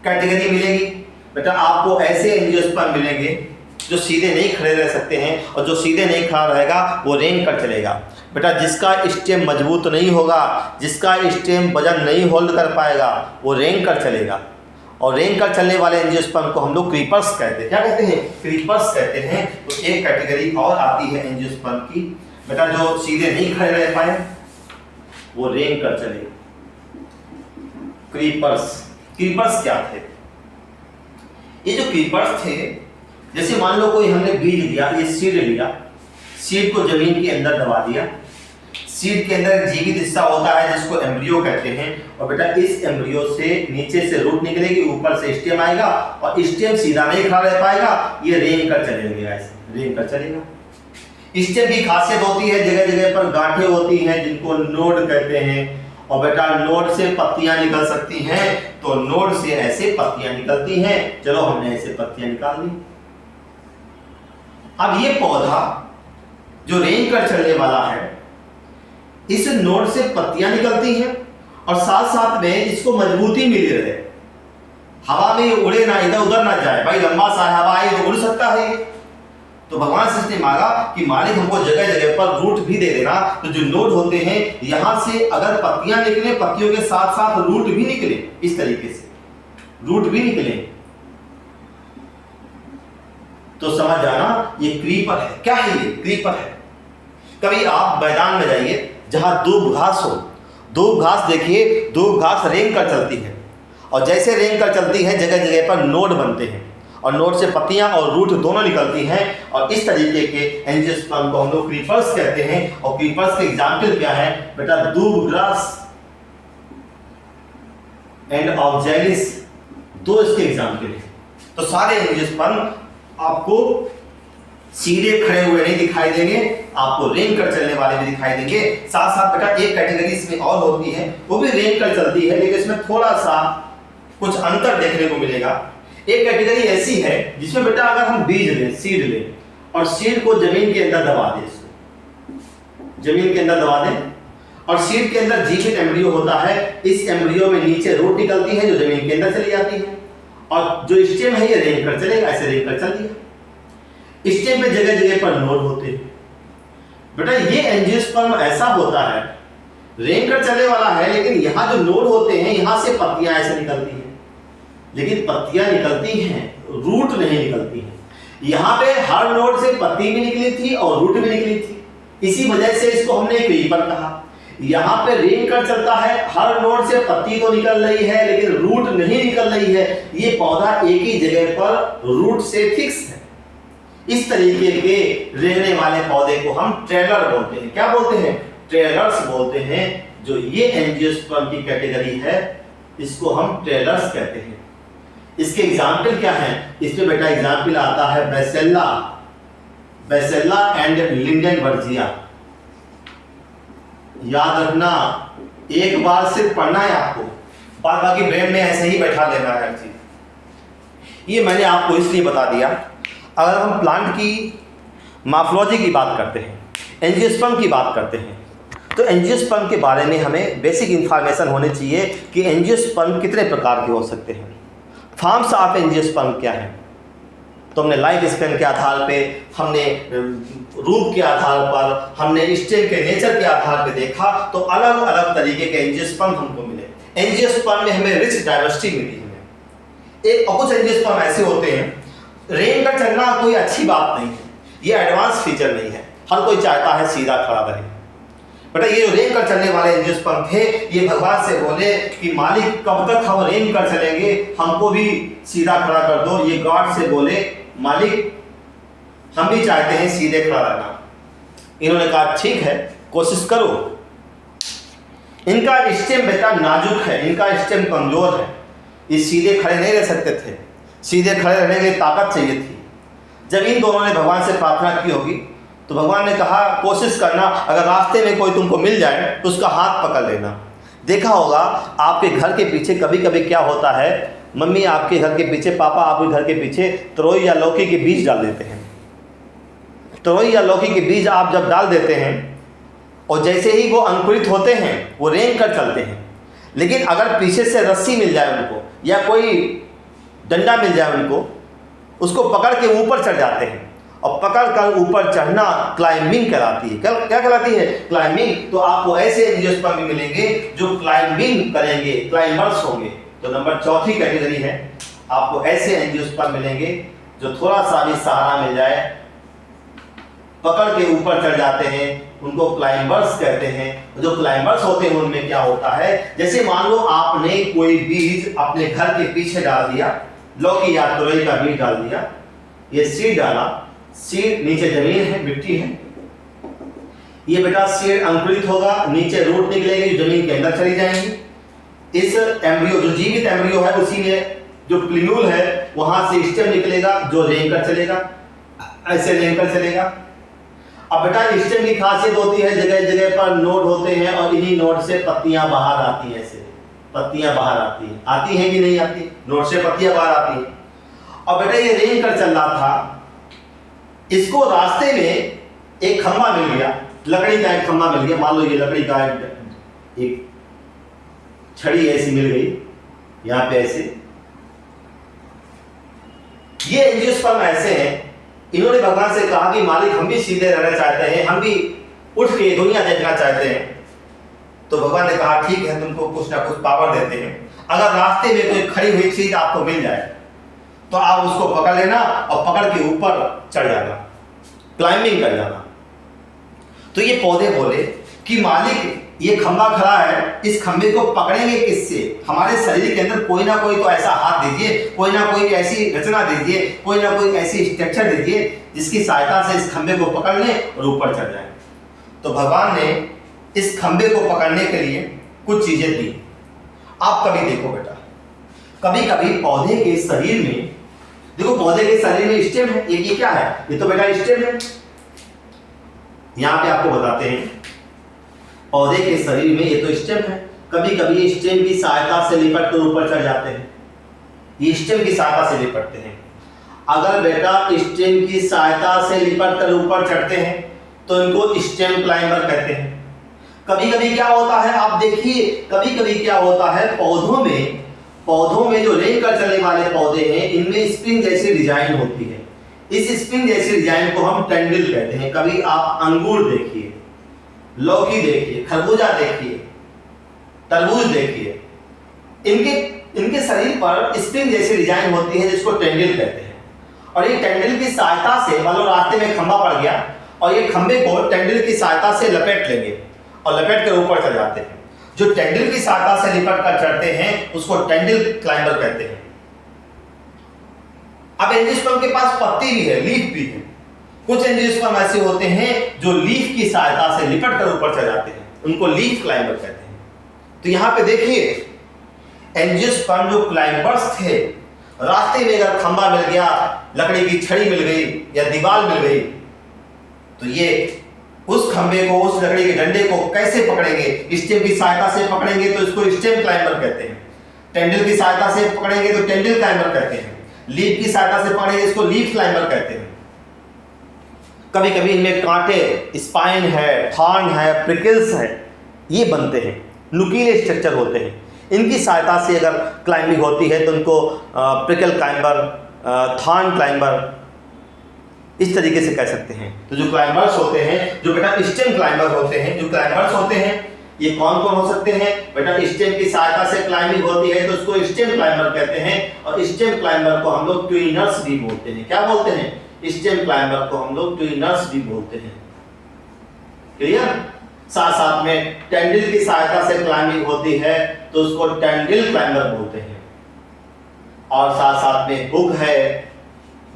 कैटेगरी मिलेगी? बेटा आपको ऐसे एंजियोस्पर्म मिलेंगे जो सीधे नहीं खड़े रह सकते हैं, और जो सीधे नहीं खड़ा रहेगा वो रेंग कर चलेगा। बेटा जिसका स्टेम मजबूत नहीं होगा, जिसका स्टेम वजन नहीं होल्ड कर पाएगा, वो रेंग कर चलेगा। और रेंग कर चलने वाले एंजियोस्पर्म को हम लोग क्रीपर्स कहते हैं। क्या कहते हैं? क्रीपर्स कहते हैं। तो एक कैटेगरी और आती है एंजियोस्पर्म की, बेटा जो सीधे नहीं खड़े रह पाए वो रेंग कर चले, क्रीपर्स। क्रीपर्स क्या थे? ये जो क्रीपर्स थे, जैसे मान लो कोई हमने बीज लिया, ये सीड लिया, सीड को जमीन के अंदर दबा दिया। सीड के अंदर जीवित हिस्सा होता है जिसको एम्ब्रियो कहते हैं। और बेटा इस एम्ब्रियो से नीचे से रूट निकलेगी, ऊपर से स्टेम आएगा, और स्टेम सीधा नहीं खड़ा रह पाएगा, ये रेंग कर चलेगा, ऐसे रेंग कर चलेगा। स्टेम की खासियत होती है, जगह जगह पर गांठें होती हैं जिनको नोड कहते हैं। और बेटा नोड से पत्तियां निकल सकती हैं, तो नोड से ऐसे पत्तियां निकलती हैं। चलो हमने ऐसे पत्तियां निकाल ली। अब ये पौधा जो रेंग कर चलने वाला है, इस नोड से पत्तियां निकलती हैं, और साथ साथ में इसको मजबूती मिली रहे, हवा में ये उड़े ना, इधर उधर ना जाए। भाई लंबा सा हवा आई तो उड़ सकता है ये, तो भगवान से मांगा कि मालिक हमको जगह जगह पर रूट भी दे देना। तो जो नोड होते हैं, यहां से अगर पत्तियां निकले, पत्तियों के साथ साथ रूट भी निकले, इस तरीके से रूट भी निकले, तो समझ जाना ये क्रीपर है। क्या है ये? क्रीपर है। कभी आप मैदान में जाइए जहां दूब घास हो, दूब घास देखिए, दूब घास रेंग कर चलती है, और जैसे रेंग कर चलती है जगह जगह पर नोड बनते हैं, और नोड से पत्तियां और रूट दोनों निकलती हैं। और इस तरीके के एंजियोस्पर्म को हम लोग क्रीपर्स कहते हैं। और क्रीपर्स के एग्जाम्पल क्या है? बेटा दूब ग्रास एंड ऑक्जेलिस, दो इसके एग्जाम्पल हैं। तो सारे एंजियोस्पर्म आपको सीधे खड़े हुए नहीं दिखाई देंगे, आपको रेंग कर चलने वाले भी दिखाई देंगे। साथ साथ बेटा एक कैटेगरी इसमें और होती है, वो भी रेंग कर चलती है, लेकिन इसमें थोड़ा सा कुछ अंतर देखने को मिलेगा। एक कैटेगरी ऐसी है जिसमें बेटा अगर हम बीज लें, सीड लें, और सीड को जमीन के अंदर दबा दें, इसको जमीन के अंदर दबा दें, और सीड के अंदर जीवित एम्ब्रियो होता है। इस एम्ब्रियो में नीचे रूट निकलती है जो जमीन के अंदर चली जाती है, और जो स्टेम है ये रेंग कर चलेगा, ऐसे रेंग कर चल दिया। स्टेम पे जगह जगह पर नोड होते हैं। बेटा ये एंजियोस्पर्म ऐसा होता है रेन कर चलने वाला है, लेकिन यहाँ जो नोड होते हैं यहाँ से पत्तियां ऐसे निकलती हैं, लेकिन पत्तियां निकलती हैं, रूट नहीं निकलती हैं। यहाँ पे हर नोड से पत्ती भी निकली थी और रूट भी निकली थी, इसी वजह से इसको हमने क्रीपर कहा। यहाँ पे रेन कर चलता है, हर नोड से पत्ती तो निकल रही है लेकिन रूट नहीं निकल रही है, ये पौधा एक ही जगह पर रूट से फिक्स है। इस तरीके के रहने वाले पौधे को हम ट्रेलर बोलते हैं। क्या बोलते हैं? ट्रेलर्स बोलते हैं। जो ये एंजियोस्पर्म की कैटेगरी है इसको हम ट्रेलर्स कहते हैं। इसके एग्जाम्पल क्या है? इसमें बेटा एग्जाम्पल आता है बेसेला, बेसेला एंड लिंडेनबर्जिया। याद रखना, एक बार सिर्फ पढ़ना है आपको, बाद बाकी ब्रेन में ऐसे ही बैठा लेना है हर चीज। ये मैंने आपको इसलिए बता दिया। अगर हम प्लांट की मॉर्फोलॉजी की बात करते हैं, एंजियोस्पर्म की बात करते हैं, तो एंजियोस्पर्म के बारे में हमें बेसिक इंफॉर्मेशन होनी चाहिए कि एंजियोस्पर्म कितने प्रकार के हो सकते हैं। फॉर्म्स ऑफ एंजियोस्पर्म क्या है? तो हमने लाइफ स्पेन के आधार पे, हमने रूप के आधार पर, हमने स्टेम के नेचर के आधार पे देखा, तो अलग अलग तरीके के एंजियोस्पर्म हमको मिले। एंजियोस्पर्म में हमें रिच डाइवर्सिटी मिली है। एक कुछ एंजियोस्पर्म ऐसे होते हैं, रेन का चलना कोई अच्छी बात नहीं है, ये एडवांस फीचर नहीं है, हर कोई चाहता है सीधा खड़ा रहे। बेटा ये जो रेन कर चलने वाले एंजियोस्पर्म थे, ये भगवान से बोले कि मालिक कब तक हम रेन कर चलेंगे, हमको भी सीधा खड़ा कर दो। ये गॉड से बोले मालिक हम भी चाहते हैं सीधे खड़ा रहना। इन्होंने कहा ठीक है, कोशिश करो। इनका स्टेम बेटा नाजुक है, इनका स्टेम कमजोर है, ये सीधे खड़े नहीं रह सकते थे, सीधे खड़े रहने के लिए ताकत चाहिए थी। जब इन दोनों ने भगवान से प्रार्थना की होगी तो भगवान ने कहा कोशिश करना, अगर रास्ते में कोई तुमको मिल जाए तो उसका हाथ पकड़ लेना। देखा होगा आपके घर के पीछे कभी कभी क्या होता है, मम्मी आपके घर के पीछे, पापा आपके घर के पीछे तरोई या लौकी के बीज डाल देते हैं। तरोई या लौकी के बीज आप जब डाल देते हैं और जैसे ही वो अंकुरित होते हैं वो रेंग कर चलते हैं, लेकिन अगर पीछे से रस्सी मिल जाए उनको या कोई डंडा मिल जाए उनको, उसको पकड़ के ऊपर चढ़ जाते हैं। और पकड़ कर ऊपर चढ़ना क्लाइंबिंग कहलाती है। क्या कहलाती है? क्लाइंबिंग। तो आपको ऐसे एंजियोस्पर्म भी मिलेंगे जो क्लाइंबिंग करेंगे, क्लाइंबर्स होंगे। तो नंबर चौथी कैटेगरी है, आपको ऐसे एंजियोस्पर्म मिलेंगे जो थोड़ा सा भी सहारा मिल जाए पकड़ के ऊपर चढ़ जाते हैं, उनको क्लाइंबर्स कहते हैं। जो क्लाइंबर्स होते हैं उनमें क्या होता है, जैसे मान लो आपने कोई बीज अपने घर के पीछे डाल दिया, लौकी या तुरई का बीज डाल दिया, ये सीड डाला, सीड नीचे जमीन है, मिट्टी है, ये बेटा सीड अंकुरित होगा, नीचे रूट निकलेगी, जमीन के अंदर चली जाएंगी। इस एम्ब्रियो, जो जीवित एम्ब्रियो है, उसी में जो प्लिन्यूल है वहां से स्टेम निकलेगा जो रेंग कर चलेगा, ऐसे रेंग कर चलेगा। अब बेटा स्टेम की खासियत होती है, जगह जगह पर नोड होते हैं और इन्हीं नोड से पत्तियां बाहर आती हैं। ऐसे पत्तियां बाहर आती हैं कि नहीं आती? नोड से पत्तियां बाहर आती हैं। और बेटा ये रेंग कर चल रहा था, इसको रास्ते में एक खंभा मिल गया, लकड़ी का एक खंभा मिल गया। मान लो ये लकड़ी का एक छड़ी ऐसी मिल गई, यहां पे ऐसे। ये एंजियोस्पर्म ऐसे हैं, इन्होंने भगवान से कहा कि मालिक हम भी सीधे रहना चाहते हैं, हम भी उठ के दुनिया देखना चाहते हैं। तो भगवान ने कहा ठीक है, तुमको कुछ ना कुछ पावर देते हैं। अगर रास्ते में कोई खड़ी हुई चीज आपको मिल जाए तो आप उसको पकड़ लेना और पकड़ के ऊपर चढ़ जाना, क्लाइंबिंग कर जाना। तो ये पौधे बोले कि मालिक ये खंभा खड़ा है, इस खंभे को पकड़ेंगे किससे? हमारे शरीर के अंदर कोई ना कोई तो ऐसा हाथ दीजिए, कोई ना कोई ऐसी रचना दीजिए, कोई ना कोई ऐसी स्ट्रक्चर दीजिए जिसकी सहायता से इस खंभे को पकड़ लें और ऊपर चढ़ जाए। तो भगवान ने इस खंभे को पकड़ने के लिए कुछ चीजें दी। आप कभी देखो बेटा, कभी कभी पौधे के शरीर में, देखो पौधे के शरीर में स्टेम है, ये क्या है? ये तो बेटा स्टेम है। यहां पे आपको बताते हैं, पौधे के शरीर में ये तो स्टेम है, कभी कभी स्टेम की सहायता से लिपट कर ऊपर चढ़ जाते हैं। ये स्टेम की सहायता से लिपटते हैं। अगर बेटा स्टेम की सहायता से लिपट कर ऊपर चढ़ते हैं तो इनको स्टेम क्लाइंबर कहते हैं। कभी कभी क्या होता है, आप देखिए, कभी कभी क्या होता है, पौधों में जो रेंग कर चलने वाले पौधे हैं, इनमें स्प्रिंग जैसी डिजाइन होती है। इस स्प्रिंग जैसी डिजाइन को हम टेंडिल कहते हैं। कभी आप अंगूर देखिए, लौकी देखिए, खरबूजा देखिए, तरबूज देखिए, इनके शरीर पर स्प्रिंग जैसी डिजाइन होती है जिसको टेंडिल कहते हैं, और ये टेंडिल की सहायता से मान लो रास्ते में खंबा पड़ गया और ये खंबे को टेंडिल की सहायता से लपेट लेंगे और लपेट कर ऊपर चढ़ जाते हैं। जो टेंडिल की सहायता से लिपट कर चढ़ते हैं उसको टेंडिल क्लाइंबर कहते हैं। अब एंजियोस्पर्म के पास पत्ती भी है, लीफ भी है। कुछ एंजियोस्पर्म ऐसे होते हैं जो लीफ की सहायता से लिपट कर ऊपर चढ़ जाते हैं, उनको लीफ क्लाइंबर कहते हैं। तो यहां पे देखिए एंजियोस्पर्म जो क्लाइंबर्स थे, रास्ते में अगर खंबा मिल गया, लकड़ी की छड़ी मिल गई या दीवार मिल गई, तो ये उस खंबे को, उस लकड़ी के डंडे को कैसे पकड़ेंगे? स्टेम की सहायता से पकड़ेंगे तो इसको स्टेम क्लाइंबर कहते हैं। टेंडिल की सहायता से पकड़ेंगे तो टेंडिल क्लाइंबर कहते हैं। लीफ की सहायता से पकड़ेंगे इसको लीफ क्लाइंबर कहते हैं। कभी कभी इनमें कांटे, स्पाइन है, थॉर्न है, प्रिकल्स है, ये बनते हैं, नुकीले स्ट्रक्चर होते हैं। इनकी सहायता से अगर क्लाइंबिंग होती है तो उनको प्रिकल क्लाइंबर, थॉर्न क्लाइंबर इस तरीके से कह सकते हैं। तो जो क्लाइंबर्स होते हैं, जो बेटा स्टेम क्लाइंबर होते हैं, जो क्लाइंबर्स होते हैं, ये कौन कौन हो सकते हैं? बेटा स्टेम की सहायता से क्लाइंबिंग होती है तो उसको स्टेम क्लाइंबर कहते हैं, और स्टेम क्लाइंबर को हम लोग ट्विनर्स भी बोलते हैं। क्या बोलते हैं? स्टेम क्लाइंबर को हम लोग ट्विनर्स भी बोलते हैं। क्लियर? साथ साथ में टेंडिल की सहायता से क्लाइंबिंग होती है तो उसको टेंडिल क्लाइंबर बोलते हैं, और साथ साथ में हुक है,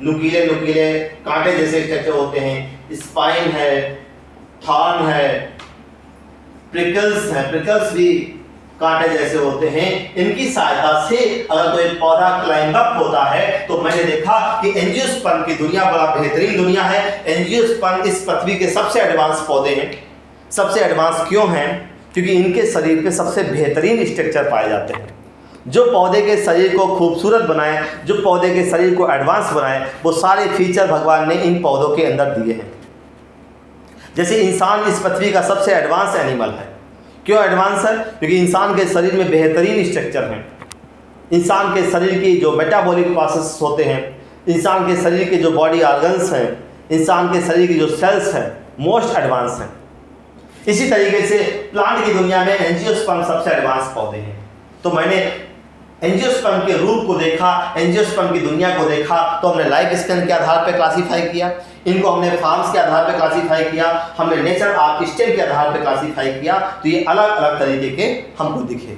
नुकीले नुकीले कांटे जैसे स्ट्रक्चर होते हैं, स्पाइन है, थॉर्न है, प्रिकल्स है, प्रिकल्स भी कांटे जैसे होते हैं। इनकी सहायता से अगर कोई पौधा क्लाइंब अप होता है तो मैंने देखा कि एंजियोस्पर्म की दुनिया बड़ा बेहतरीन दुनिया है। एंजियोस्पर्म इस पृथ्वी के सबसे एडवांस पौधे हैं। सबसे एडवांस क्यों हैं? क्योंकि इनके शरीर पे सबसे बेहतरीन स्ट्रक्चर पाए जाते हैं। जो पौधे के शरीर को खूबसूरत बनाए, जो पौधे के शरीर को एडवांस बनाए, वो सारे फीचर भगवान ने इन पौधों के अंदर दिए हैं। जैसे इंसान इस पृथ्वी का सबसे एडवांस एनिमल है। क्यों एडवांस है? क्योंकि इंसान के शरीर में बेहतरीन स्ट्रक्चर हैं। इंसान के शरीर की जो मेटाबॉलिक प्रोसेस होते हैं, इंसान के शरीर के जो बॉडी ऑर्गन्स हैं, इंसान के शरीर की जो सेल्स हैं, मोस्ट एडवांस हैं। इसी तरीके से प्लांट की दुनिया में एंजियोस्पर्म सबसे एडवांस पौधे हैं। तो मैंने एंजियोस्पर्म के रूप को देखा, एंजियोस्पर्म की दुनिया को देखा, तो हमने लाइफ स्पैन के आधार पर क्लासीफाई किया, इनको हमने फॉर्म्स के आधार पर क्लासीफाई किया, हमने नेचर ऑफ स्टेम के आधार पर क्लासीफाई किया, तो ये अलग अलग तरीके के हमको दिखे।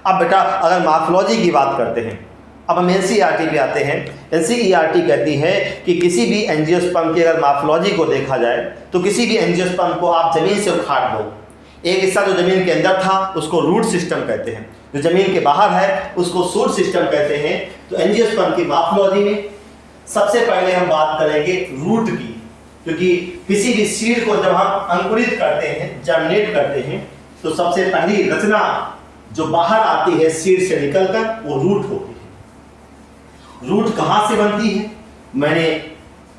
अब बेटा अगर मॉर्फोलॉजी की बात करते हैं, अब हम एनसीईआरटी पे आते हैं। एनसीईआरटी कहती है कि किसी भी एंजियोस्पर्म की अगर मॉर्फोलॉजी को देखा जाए तो किसी भी एंजियोस्पर्म को आप जमीन से उखाड़ लो। एक हिस्सा जो जमीन के अंदर था उसको रूट सिस्टम कहते हैं, जो जमीन के बाहर है उसको शूट सिस्टम कहते हैं। तो एंजियोस्पर्म की मॉर्फोलॉजी में सबसे पहले हम बात करेंगे रूट की, क्योंकि किसी भी सीड को जब हम अंकुरित करते हैं, जर्मिनेट करते हैं, तो सबसे पहली रचना जो बाहर आती है सीड से निकलकर वो रूट होती है। रूट कहाँ से बनती है? मैंने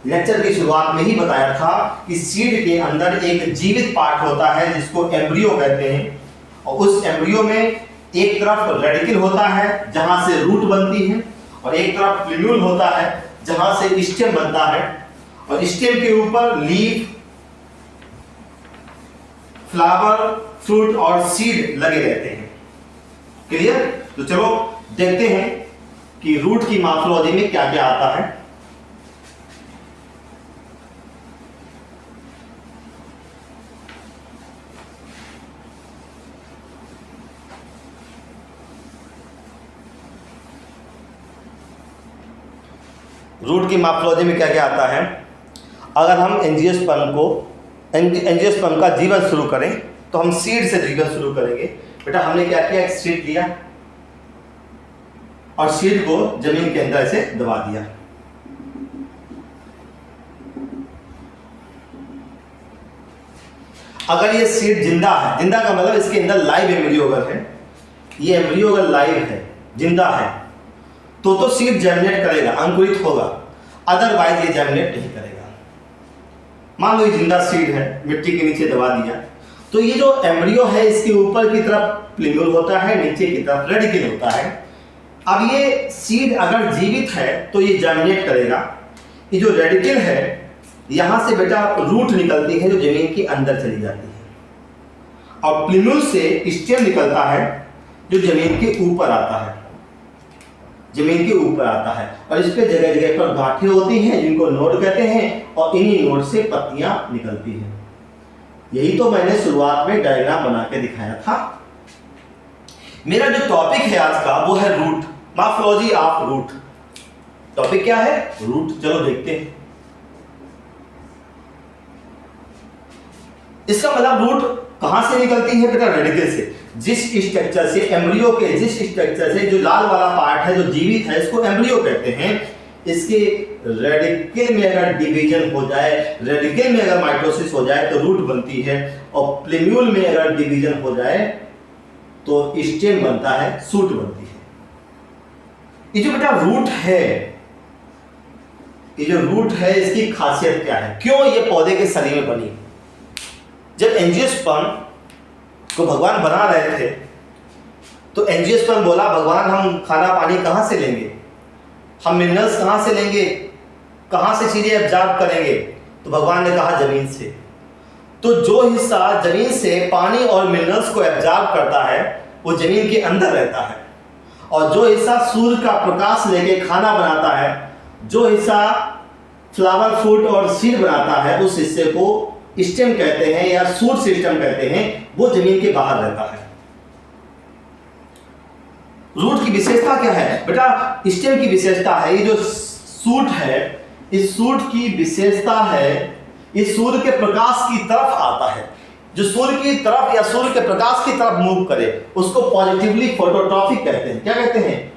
लेक्चर की शुरुआत में ही बताया था कि सीड के अंदर एक जीवित पार्ट होता है जिसको एम्ब्रियो कहते हैं, और उस एम्ब्रियो में एक तरफ रेडिकल होता है जहां से रूट बनती है, और एक तरफ प्लूम्यूल होता है जहां से स्टेम बनता है, और स्टेम के ऊपर लीफ, फ्लावर, फ्रूट और सीड लगे रहते हैं। क्लियर? तो चलो देखते हैं कि रूट की मॉर्फोलॉजी में क्या क्या आता है। रूट की मॉर्फोलॉजी में क्या क्या आता है? अगर हम एंजियोस्पर्म का जीवन शुरू करें तो हम सीड से जीवन शुरू करेंगे। बेटा हमने क्या किया, एक सीड लिया और सीड को जमीन के अंदर ऐसे दबा दिया। अगर ये सीड जिंदा है, जिंदा का मतलब इसके अंदर लाइव एम्ब्रियो अगर है, ये एम्ब्रियो अगर लाइव है, जिंदा है, तो सीड जर्मिनेट करेगा, अंकुरित होगा, अदरवाइज ये जर्मिनेट नहीं करेगा। मान लो ये जिंदा सीड है, मिट्टी के नीचे दबा दिया, तो ये जो एम्ब्रियो है इसके ऊपर की तरफ प्लूम्यूल होता है, नीचे की तरफ रेडिकल होता है। अब ये सीड अगर जीवित है तो ये जर्मिनेट करेगा। ये जो रेडिकल है यहां से बेटा रूट निकलती है जो जमीन के अंदर चली जाती है। और प्लिम्यूल से स्टेम निकलता है जो जमीन के ऊपर आता है, जमीन के ऊपर आता है, और इस पे जगह जगह पर गांठें होती हैं जिनको नोड कहते हैं, और इन्हीं नोड से पत्तियां निकलती हैं। यही तो मैंने शुरुआत में डायग्राम बना के दिखाया था। मेरा जो टॉपिक है आज का वो है root, morphology of root. Topic क्या है? रूट। चलो देखते हैं। इसका मतलब रूट कहां से निकलती है बेटा? रेडिकल से। जिस स्ट्रक्चर से एम्ब्रियो के, जिस स्ट्रक्चर से जो लाल वाला पार्ट है जो जीवित है इसको एम्ब्रियो कहते हैं, इसके रेडिकल में अगर डिवीजन हो जाए, रेडिकल में अगर माइटोसिस हो जाए तो रूट बनती है, और प्लिम्यूल में अगर डिवीजन हो जाए तो स्टेम बनता है, सूट बनती है। ये जो बेटा रूट है, ये जो रूट है इसकी खासियत क्या है? क्यों ये पौधे के शरीर में बनी? जब एंजियोस्पर्म को भगवान बना रहे थे तो एंजियोस्पर्म बोला, भगवान हम खाना पानी कहां से लेंगे, हम मिनरल्स कहां से लेंगे, कहां से चीजें एब्जॉर्ब करेंगे? तो भगवान ने कहा जमीन से। तो जो हिस्सा जमीन से पानी और मिनरल्स को एब्जॉर्ब करता है वो जमीन के अंदर रहता है, और जो हिस्सा सूर्य का प्रकाश लेके खाना बनाता है, जो हिस्सा फ्लावर, फ्रूट और सीड बनाता है, उस हिस्से को स्टेम कहते हैं या सूट सिस्टम कहते हैं, वो जमीन के बाहर रहता है। रूट की विशेषता क्या है बेटा? स्टेम की विशेषता है, ये जो सूट है, इस सूट की विशेषता है इस सूर्य के प्रकाश की तरफ आता है। जो सूर्य की तरफ या सूर्य के प्रकाश की तरफ मूव करे उसको पॉजिटिवली फोटोट्रॉपिक कहते हैं। क्या कहते हैं?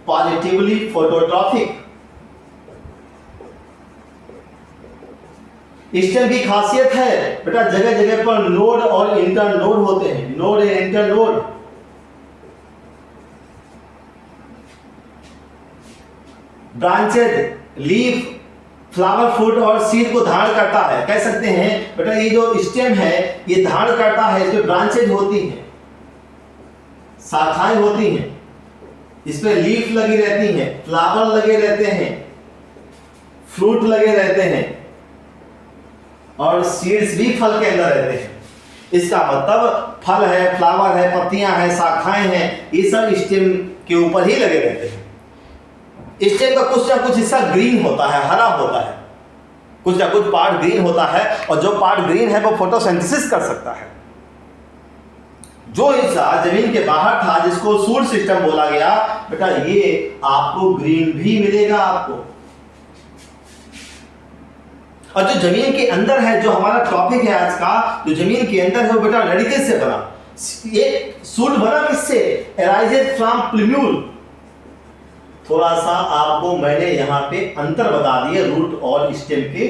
Positively phototropic. स्टेम की खासियत है बेटा, जगह जगह पर नोड और इंटर नोड होते हैं, node and inter node. Branched leaf, flower, fruit और सीड को धारण करता है। कह सकते हैं बेटा ये जो स्टेम है ये धारण करता है, इसमें ब्रांचेज होती हैं, शाखाएं होती हैं, इसमें लीफ लगी रहती हैं, फ्लावर लगे रहते हैं, फ्रूट लगे रहते हैं, और सीड्स भी फल के अंदर रहते हैं। इसका मतलब फल है, फ्लावर है, पत्तियां हैं, शाखाएं हैं, ये सब स्टेम के ऊपर ही लगे रहते हैं। स्टेम का कुछ ना कुछ हिस्सा ग्रीन होता है, हरा होता है, कुछ ना कुछ पार्ट ग्रीन होता है, और जो पार्ट ग्रीन है वो फोटोसिंथेसिस कर सकता है। जो हिस्सा जमीन के बाहर था जिसको सूट सिस्टम बोला गया बेटा, ये आपको ग्रीन भी मिलेगा आपको। और जो जमीन के अंदर है, जो हमारा टॉपिक है आज का, जो जमीन के अंदर है वो बेटा रेडिकल से बना। ये सूट बना किससे? Arises from plumule. थोड़ा सा आपको मैंने यहाँ पे अंतर बता दिए रूट और स्टेम के,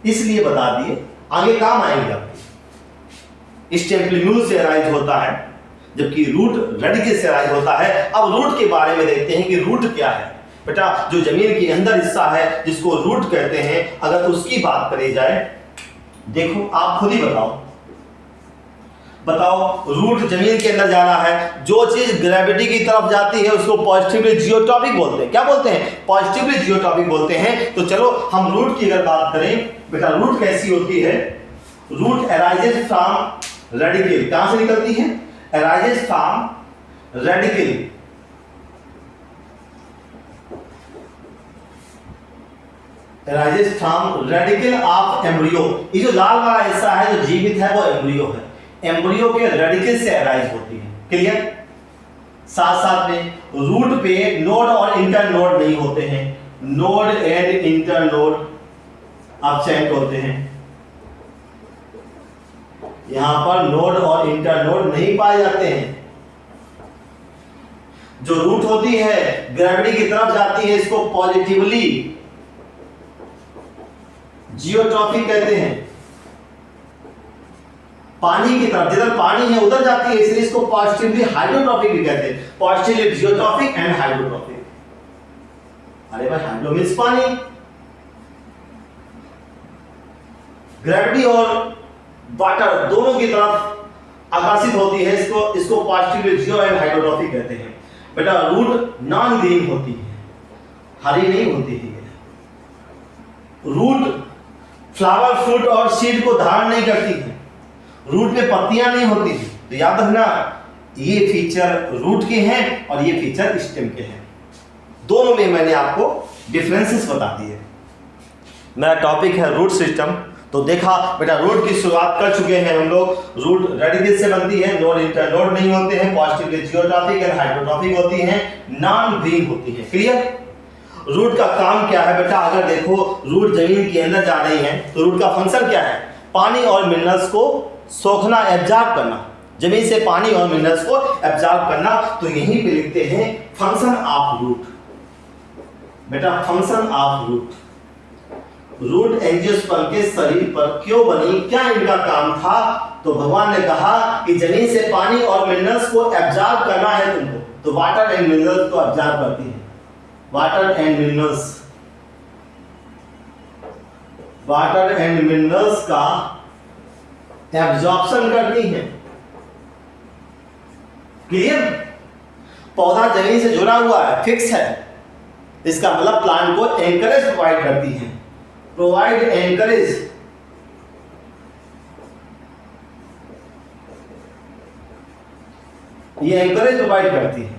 इसलिए बता दिए, आगे काम आएंगे आपके। स्टेम प्लिम्यूल से अराइज होता है जबकि रूट रेडिकल से अराइज होता है। अब रूट के बारे में देखते हैं कि रूट क्या है बेटा। जो जमीन के अंदर हिस्सा है जिसको रूट कहते हैं, अगर उसकी बात करी जाए, देखो आप खुद ही बताओ रूट जमीन के अंदर जाना है, जो चीज ग्रेविटी की तरफ जाती है उसको पॉजिटिवली जियोट्रॉपिक बोलते हैं। क्या बोलते हैं? पॉजिटिवली जियोट्रॉपिक बोलते हैं। तो चलो हम रूट की अगर बात करें बेटा, रूट कैसी होती है? Root arises from radical. कहां से निकलती है? Arises from radical. Arises from radical of embryo. ये जो लाल वाला हिस्सा है जो जीवित है वो एम्ब्रियो है, एम्ब्रियो के रेडिकल से अराइज होती है। क्लियर? साथ साथ में रूट पे नोड और इंटर नोड नहीं होते हैं, node and inter node absent होते हैं। यहां पर नोड और इंटर नोड नहीं पाए जाते हैं। जो रूट होती है ग्रेविटी की तरफ जाती है, इसको पॉजिटिवली जियोट्रॉपिक कहते हैं। पानी की तरफ, जिधर पानी है उधर जाती है, इसलिए इसको पॉजिटिवली हाइड्रोट्रॉपिक भी कहते हैं। Positively geotropic and hydrotropic. अरे भाई हाइड्रो मींस पानी, ग्रेविटी और वाटर दोनों की तरफ आकर्षित होती है, इसको पॉजिटिवली जियो एंड हाइड्रोट्रॉपिक कहते हैं। बेटा रूट नॉन ग्रीन होती है, हरी नहीं होती है। रूट फ्लावर, फ्रूट और सीड को धारण नहीं करती है। रूट में पत्तियां नहीं होती है। तो याद रखना ये फीचर रूट के हैं और ये फीचर स्टेम के हैं। दोनों में मैंने आपको डिफरेंसेस बता दिए। मेरा टॉपिक है रूट सिस्टम। तो देखा बेटा, रूट की शुरुआत कर चुके हैं हम लोग। रूट रेडिकल से बनती है, नोड इंटरनोड नहीं होते हैं, पॉजिटिवली जियोट्रॉपिक एंड हाइड्रोट्रॉपिक होती हैं, नॉन ग्रीन होती हैं। क्लियर? रूट का काम क्या है बेटा? अगर देखो रूट जमीन के अंदर जा रही है तो रूट का फंक्शन क्या है? पानी और मिनरल्स को सोखना, एब्जॉर्ब करना, जमीन से पानी और मिनरल्स को एब्जॉर्ब करना। तो यहीं पे लिखते हैं फंक्शन ऑफ रूट। बेटा function of root, root angiosperm के शरीर पर क्यों बनी, क्या इनका काम था? तो भगवान ने कहा कि जमीन से पानी और मिनरल्स को एब्जॉर्ब करना है तुमको, तो वाटर एंड मिनरल्स को एब्जॉर्ब करती है। Water and minerals, water and minerals का एब्जॉर्प्शन करती है। क्लियर? पौधा जमीन से जुड़ा हुआ है, फिक्स है, इसका मतलब प्लांट को एंकरेज प्रोवाइड करती है। प्रोवाइड एंकरेज, ये एंकरेज प्रोवाइड करती है।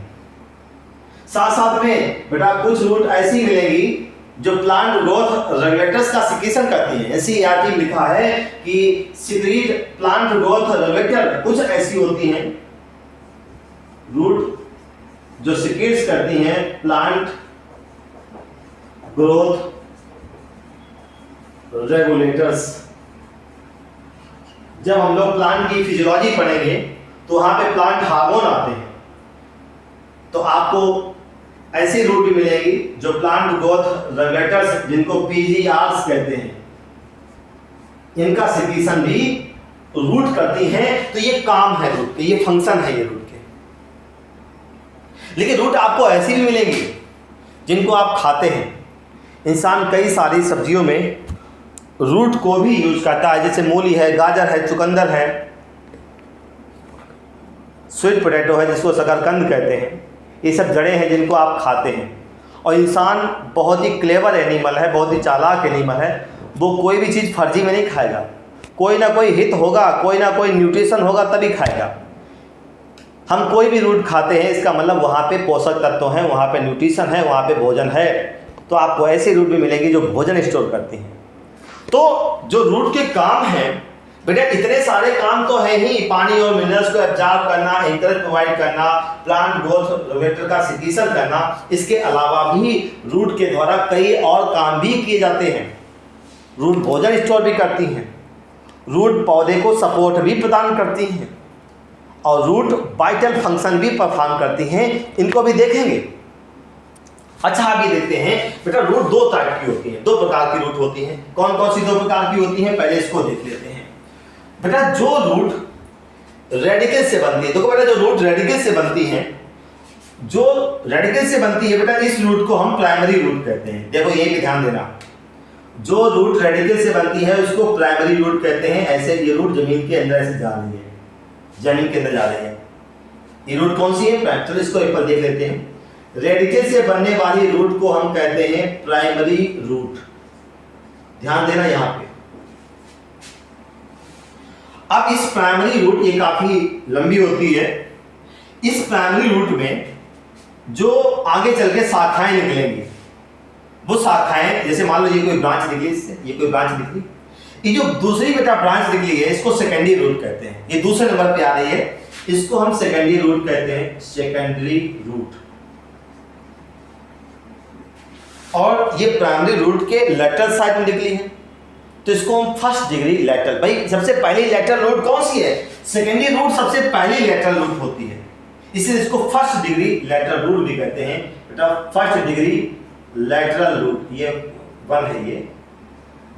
साथ साथ में बेटा कुछ रूट ऐसी मिलेगी जो प्लांट ग्रोथ रेगुलेटर्स का सिक्रीशन करती है। एनसीईआरटी में लिखा है कि सीक्रेट प्लांट ग्रोथ रेगुलेटर, कुछ ऐसी होती हैं रूट जो सिक्रीट करती हैं प्लांट ग्रोथ रेगुलेटर्स। जब हम लोग प्लांट की फिजियोलॉजी पढ़ेंगे तो वहां पे प्लांट हार्मोन आते हैं, तो आपको ऐसी रूट भी मिलेगी जो प्लांट ग्रोथ रेगुलेटर्स, जिनको पीजीआरस कहते हैं, इनका सिक्रीशन भी रूट करती हैं। तो ये काम है रूट के, ये फंक्शन है ये रूट के। लेकिन रूट आपको ऐसी भी मिलेंगी जिनको आप खाते हैं। इंसान कई सारी सब्जियों में रूट को भी यूज करता है, जैसे मूली है, गाजर है, चुकंदर है, स्वीट पोटैटो है जिसको शकरकंद कहते हैं। ये सब जड़ें हैं जिनको आप खाते हैं। और इंसान बहुत ही क्लेवर एनिमल है, बहुत ही चालाक एनिमल है। वो कोई भी चीज़ फर्जी में नहीं खाएगा, कोई ना कोई हित होगा, कोई ना कोई न्यूट्रिशन होगा तभी खाएगा। हम कोई भी रूट खाते हैं इसका मतलब वहाँ पे पोषक तत्व हैं, वहाँ पे न्यूट्रिशन है, वहाँ पे भोजन है। तो आपको ऐसी रूट भी मिलेगी जो भोजन स्टोर करती हैं। तो जो रूट के काम हैं बेटा, इतने सारे काम तो है ही, पानी और मिनरल्स को एब्जॉर्ब करना, एंकरेज प्रोवाइड करना, प्लांट ग्रोथ रेगुलेटर का सिक्रीशन करना। इसके अलावा भी रूट के द्वारा कई और काम भी किए जाते हैं। रूट भोजन स्टोर भी करती हैं, रूट पौधे को सपोर्ट भी प्रदान करती हैं, और रूट वाइटल फंक्शन भी परफॉर्म करती हैं। इनको भी देखेंगे। अच्छा अभी देखते हैं बेटा, रूट दो टाइप की होती है, दो प्रकार की रूट होती हैं। कौन कौन सी दो प्रकार की होती हैं, पहले इसको देख लेते हैं। बेटा जो रूट रेडिकल से बनती है, देखो बेटा जो रूट रेडिकल से बनती है, जो रेडिकल से बनती है बेटा, इस रूट को हम प्राइमरी रूट कहते हैं। देखो ये भी ध्यान देना, जो रूट रेडिकल से बनती है उसको प्राइमरी रूट कहते हैं। ऐसे ये रूट जमीन के अंदर ऐसे जा रही है, जमीन के अंदर जा रही है। ये रूट कौन सी है? चलो इसको एक बार देख लेते हैं। रेडिकल से बनने वाली रूट को हम कहते हैं प्राइमरी रूट। ध्यान देना यहां पे। अब इस प्राइमरी रूट ये काफी लंबी होती है। इस प्राइमरी रूट में जो आगे चल के शाखाएं निकलेंगी, वो शाखाएं, जैसे मान लो ये कोई ब्रांच निकली, इससे ये कोई ब्रांच निकली, ये जो दूसरी बेटा ब्रांच निकली है इसको सेकेंडरी रूट कहते हैं। ये दूसरे नंबर पे आ रही है, इसको हम सेकेंडरी रूट कहते हैं, सेकेंडरी रूट। और ये प्राइमरी रूट के लेटरल साइड में निकली है, तो इसको हम फर्स्ट डिग्री लेटरल। भाई सबसे पहली लेटरल रूट कौन सी है? सेकेंडरी रूट सबसे पहली लेटरल रूट होती है, इसलिए इसको फर्स्ट डिग्री लेटरल रूट भी कहते हैं। बेटा फर्स्ट डिग्री लेटरल रूट, ये वन है, ये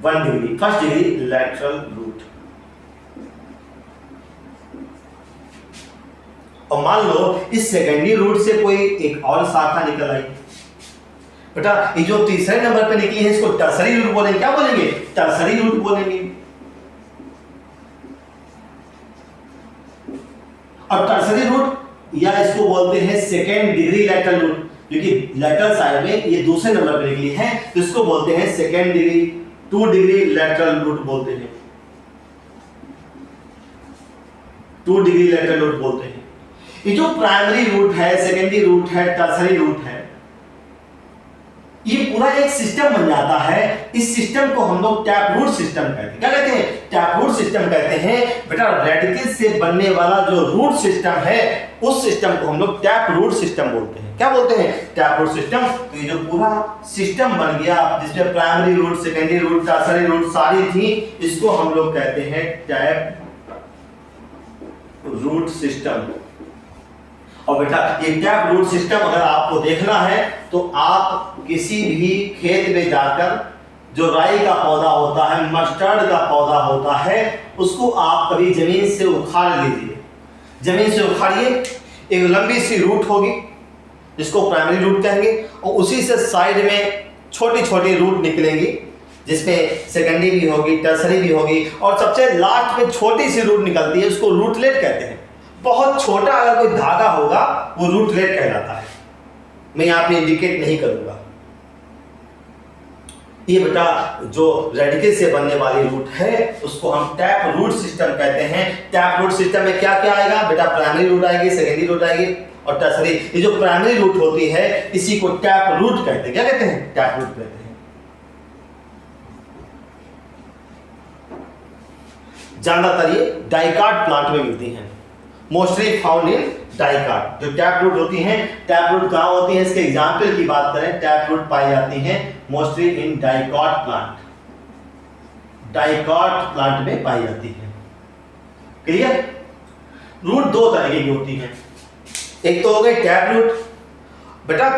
1 degree, first degree lateral root. और मान लो इस सेकेंडरी रूट से कोई एक और शाखा निकल आई, बेटा ये जो तीसरे नंबर पे निकली है इसको टर्सरी रूट बोलेंगे। क्या बोलेंगे? टर्सरी रूट बोलेंगे। और टर्सरी रूट या इसको बोलते हैं सेकेंड डिग्री लेटरल रूट, क्योंकि लेटरल साइड में ये दूसरे नंबर पे निकली है, तो इसको बोलते हैं second degree, 2 degree lateral root बोलते हैं। 2 डिग्री लेटरल रूट बोलते हैं। ये जो प्राइमरी रूट है, सेकेंडरी रूट है, टर्सरी रूट है, ये पूरा एक सिस्टम बन जाता है। इस सिस्टम को हम लोग टैप रूट सिस्टम कहते हैं। क्या कहते हैं? टैप रूट सिस्टम कहते हैं। बेटा रेडिकल से बनने वाला जो रूट सिस्टम है, उस सिस्टम को हम लोग टैप रूट सिस्टम बोलते हैं। क्या बोलते हैं? Tap root system. तो ये जो पूरा सिस्टम बन गया जिसमें primary root, secondary root, tertiary root सारी थी, इसको हम लोग कहते हैं टैप रूट सिस्टम। और बेटा ये टैप रूट सिस्टम अगर आपको देखना है तो आप किसी भी खेत में जाकर जो राई का पौधा होता है, मस्टर्ड का पौधा होता है, उसको आप कभी जमीन से उखाड़ लीजिए। जमीन से उखाड़िए, एक लंबी सी रूट होगी जिसको प्राइमरी रूट कहेंगे, और उसी से साइड में छोटी छोटी रूट निकलेंगी जिसमें सेकेंडरी भी होगी, टर्सरी भी होगी, और सबसे लास्ट में छोटी सी रूट निकलती है, उसको रूटलेट कहते हैं। बहुत छोटा अगर कोई धागा होगा वो रूटलेट कहलाता है। मैं यहाँ पे इंडिकेट नहीं करूंगा। ये बेटा जो रेडिकल से बनने वाली रूट है उसको हम टैप रूट सिस्टम कहते हैं। टैप रूट सिस्टम में क्या क्या आएगा? बेटा प्राइमरी रूट आएगी, सेकेंडरी रूट आएगी और टर्सरी। ये जो प्राइमरी रूट होती है इसी को टैप रूट कहते हैं। क्या कहते हैं? टैप रूट कहते हैं। ज्यादातर ये डाइकाट प्लांट में मिलती हैं, मोस्टली फाउंड इन डाइकाट। जो टैप रूट होती हैं, टैप रूट कहाँ होती है? इसके एग्जाम्पल की बात करें, टैप रूट पाई जाती हैं mostly in dicot plant. Dicot plant में पाई जाती है। क्लियर? रूट दो तरह की होती हैं। एक तो हो गई टैप रूट। बेटा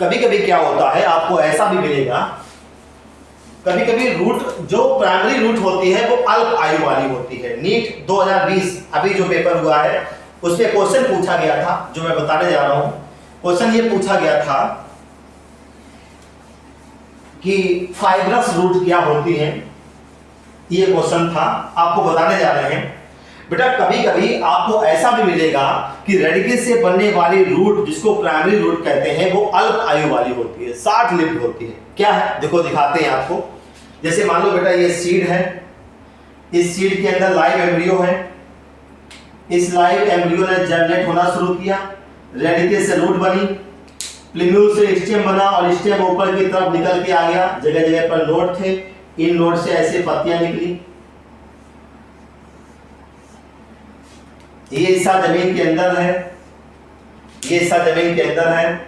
कभी कभी क्या होता है, आपको ऐसा भी मिलेगा, कभी कभी रूट जो प्राइमरी रूट होती है वो अल्प आयु वाली होती है। नीट 2020 अभी जो पेपर हुआ है उसमें क्वेश्चन पूछा गया था, जो मैं बताने जा रहा हूं। क्वेश्चन ये पूछा गया था कि फाइब्रस रूट क्या होती है, ये क्वेश्चन था, आपको बताने जा रहे हैं। बेटा कभी कभी आपको ऐसा भी मिलेगा कि रेडिकल से बनने वाली रूट जिसको प्राइमरी रूट कहते हैं वो अल्प आयु वाली होती है, शॉर्ट लिव्ड होती है। क्या है? देखो दिखाते हैं आपको। जैसे मान लो बेटा ये सीड है, इस सीड के अंदर लाइव एम्ब्रियो है, इस लाइव एम्ब्रियो ने जनरेट होना शुरू किया, रेडिकल से रूट बनी, प्लीम्यूल से स्टेम बना और स्टेम ऊपर की तरफ निकल के आ गया। जगह जगह पर नोड थे, इन नोड से ऐसे पत्तियां निकली। ये हिस्सा जमीन के अंदर है, ये हिस्सा जमीन के अंदर है।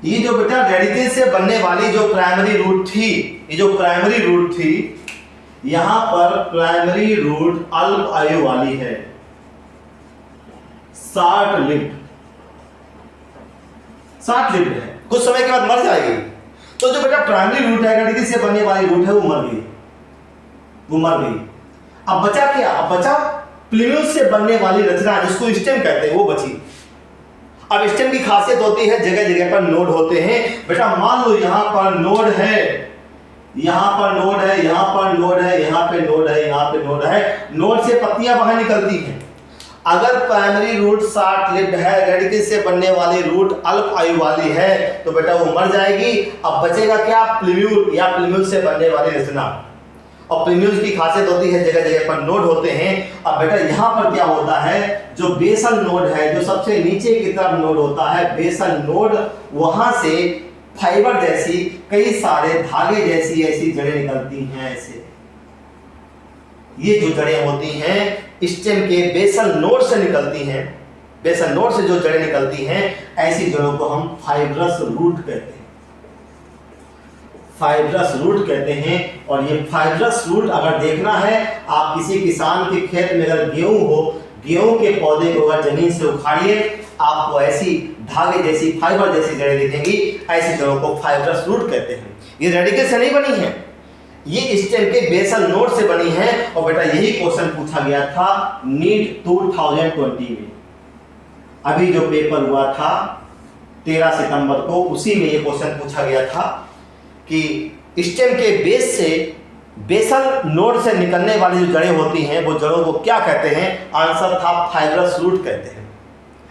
ये जो बेटा रेडिकल से बनने वाली जो प्राइमरी रूट थी, ये जो प्राइमरी रूट थी, यहां पर प्राइमरी रूट अल्प आयु वाली है, शॉर्ट लिव्ड। शॉर्ट लिव्ड है, कुछ समय के बाद मर जाएगी। तो जो बेटा प्राइमरी रूट है, रेडिकल से बनने वाली रूट है, वो मर गई, वो मर गई। अब बचा क्या? अब बचा प्लीम्यूल से बनने वाली रचना जिसको स्टेम कहते हैं, वो बची। अब स्टेम की खासियत होती है जगह जगह पर नोड होते हैं। बेटा मान लो यहां पर नोड है, यहां पर नोड है, यहां पर नोड है, यहां पे नोड है, यहां पे नोड है। नोड से पत्तियां बाहर निकलती हैं। अगर प्राइमरी रूट शॉर्ट लिव्ड है, रेडिकल से बनने वाली रूट अल्प आयु वाली है, तो बेटा वो मर जाएगी। अब बचेगा क्या? प्लीम्यूल या प्लीम्यूल से बनने वाली रचना। और प्लीम्यूल की खासियत होती है जगह जगह पर नोड होते हैं। अब बेटा यहां पर क्या होता है, जो बेसल नोड है, जो सबसे नीचे की तरफ नोड होता है, बेसल नोड, वहां से फाइबर जैसी कई सारे धागे जैसी ऐसी जड़ें निकलती हैं। ऐसे ये जो जड़ें होती हैं स्टेम के बेसल नोड से निकलती हैं। बेसल नोड से जो जड़ें निकलती हैं, ऐसी जड़ों को हम फाइब्रस रूट कहते हैं। फाइब्रस रूट कहते हैं। और ये फाइब्रस रूट अगर देखना है, आप किसी किसान के खेत में अगर गेहूं हो, गेहूं के पौधे को अगर जमीन से उखाड़िए, आपको ऐसी धागे जैसी फाइबर जैसी जड़ें दिखेंगी। ऐसी जड़ों को फाइब्रस रूट कहते हैं। ये रेडिकल से नहीं बनी है, ये स्टेम के बेसल नोड से बनी है। और बेटा यही क्वेश्चन पूछा गया था नीट 2020 में। अभी जो पेपर हुआ था 13 सितंबर को, उसी में ये क्वेश्चन पूछा गया था कि स्टेम के बेस से, बेसल नोड से निकलने वाली जो जड़ें होती हैं, वो जड़ों को क्या कहते हैं? आंसर था फाइब्रस रूट कहते हैं।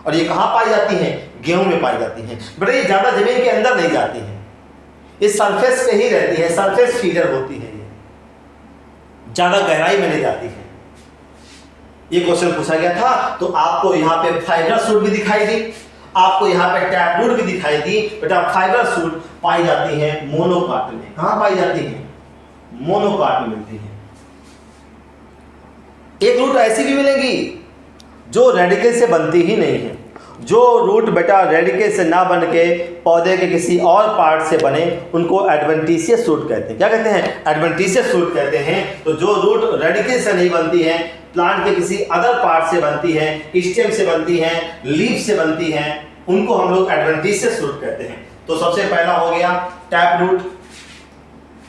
और ये कहाँ पाई जाती हैं? गेहूं में पाई जाती हैं। बेटा ये ज्यादा जमीन के अंदर नहीं जाती हैं, ये सरफेस पे ही रहती है, सरफेस फीडर होती है, ये ज्यादा गहराई में नहीं जाती है। ये क्वेश्चन पूछा गया था। तो आपको यहाँ पे फाइब्रस रूट भी दिखाई दी, आपको यहाँ पे टैप रूट भी दिखाई दी। बेटा फाइब्रस रूट पाई जाती है मोनोकाट में। कहाँ पाई जाती है? मोनोकाट में मिलती है। एक रूट ऐसी भी मिलेगी जो रेडिकल से बनती ही नहीं है। जो रूट बेटा रेडिकल से ना बन के पौधे के किसी और पार्ट से बने उनको एडवेंटिशियस रूट कहते हैं। क्या कहते हैं? एडवेंटिशियस रूट कहते हैं। तो जो रूट रेडिकल से नहीं बनती है, प्लांट के किसी अदर पार्ट से बनती है, स्टेम से बनती है, लीफ से बनती है, उनको हम लोग एडवेंटिशियस रूट कहते हैं। तो सबसे पहला हो गया टैप रूट।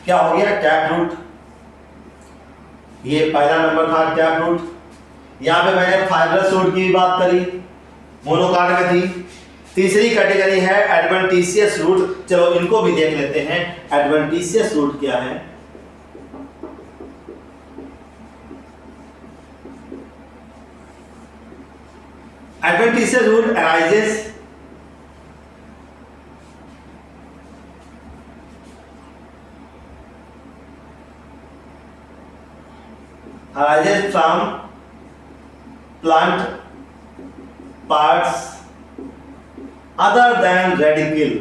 क्या हो गया? Tap root. ये पहला नंबर था टैप रूट। यहां पे मैंने फाइब्रस रूट की बात करी, मोनोकाट में थी। तीसरी कैटेगरी है एडवेंटिशियस रूट। चलो इनको भी देख लेते हैं। एडवेंटिशियस रूट क्या है? Adventitious root arises from plant parts other than radicle।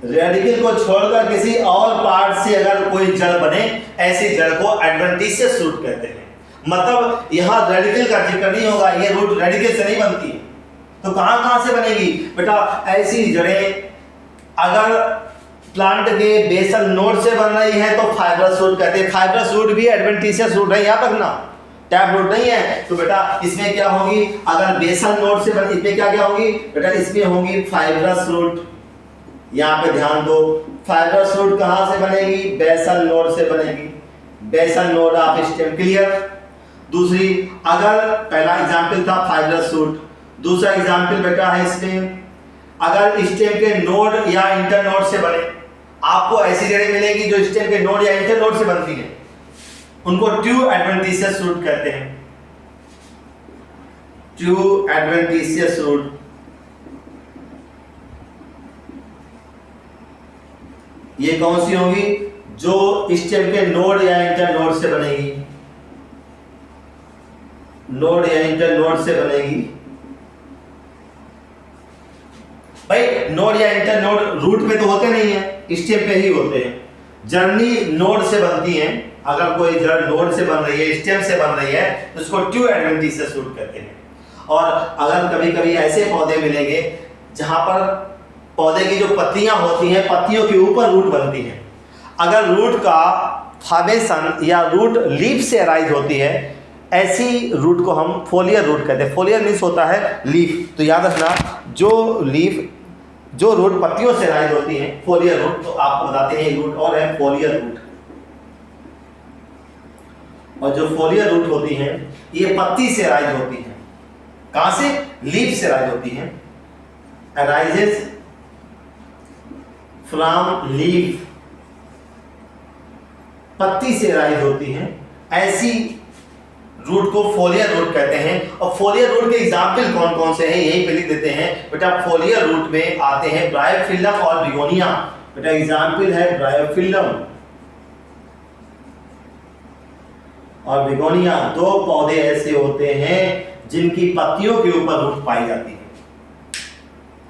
Radicle को छोड़कर किसी और पार्ट से अगर कोई जड़ बने, ऐसी जड़ को एडवेंटिशियस रूट कहते हैं। मतलब यहां रेडिकल का जिक्र नहीं होगा, ये रूट रेडिकल से नहीं बनती है। तो कहां से बनेगी? बेटा ऐसी जड़ें अगर प्लांट के बेसल नोड से बन रही है तो फाइब्रस रूट कहते हैं। फाइब्रस रूट भी एडवेंटिशियस रूट है, याद रखना, टैप रूट नहीं है। तो बेटा इसमें क्या होगी? अगर बेसल नोड से बन, इसमें क्या होगी? बेटा इसमें होगी फाइब्रस रूट। यहाँ पे ध्यान दो, फाइब्रस रूट कहाँ से बनेगी? बेसल नोड से बनेगी। Basal node of stem. Clear? दूसरी, अगर पहला एग्जाम्पल था फाइब्रस रूट, दूसरा एग्जाम्पल बेटा है इसमें अगर स्टेम के नोड या इंटर नोड से बने। आपको ऐसी जड़ें मिलेगी जो स्टेम के नोड या इंटर नोड से बनती है, उनको ट्रू एडवेंटिशियस रूट कहते हैं। True adventitious root. ये कौन सी होगी? जो स्टेम के नोड या इंटर नोड से बनेगी। नोड या इंटर नोड से बनेगी। भाई नोड या इंटर नोड रूट पे तो होते नहीं है, स्टेम पे ही होते हैं। जर्नी नोड से बनती है। अगर कोई जड़ नोड से बन रही है, स्टेम से बन रही है, तो उसको ट्रू एडवेंटिशियस रूट कहते हैं। और अगर कभी कभी ऐसे पौधे मिलेंगे जहां पर पौधे की जो पत्तियां होती हैं, पत्तियों के ऊपर रूट बनती है। अगर रूट का फॉर्मेशन या रूट लीफ से अराइज होती है, ऐसी रूट को हम फोलियर रूट कहते हैं। फोलियर मीन्स होता है लीफ। तो याद रखना, जो रूट पत्तियों से अराइज होती है फोलियर रूट। तो आपको बताते हैं एक रूट और है फोलियर रूट। और जो फोलियर रूट होती हैं ये पत्ती से अराइज होती हैं। कहां से? लीफ से अराइज होती हैं। अराइजेस फ्रॉम लीफ, पत्ती से अराइज होती हैं। ऐसी रूट को फोलियर रूट कहते हैं। और फोलियर रूट के एग्जाम्पल कौन कौन से हैं यहीं पे लिख देते हैं। बेटा फोलियर रूट में आते हैं ब्रायोफिल्लम और बिगोनिया। बेटा एग्जाम्पल है ब्रायोफिल्लम और बिगोनिया। दो पौधे ऐसे होते हैं जिनकी पत्तियों के ऊपर रूट पाई जाती है।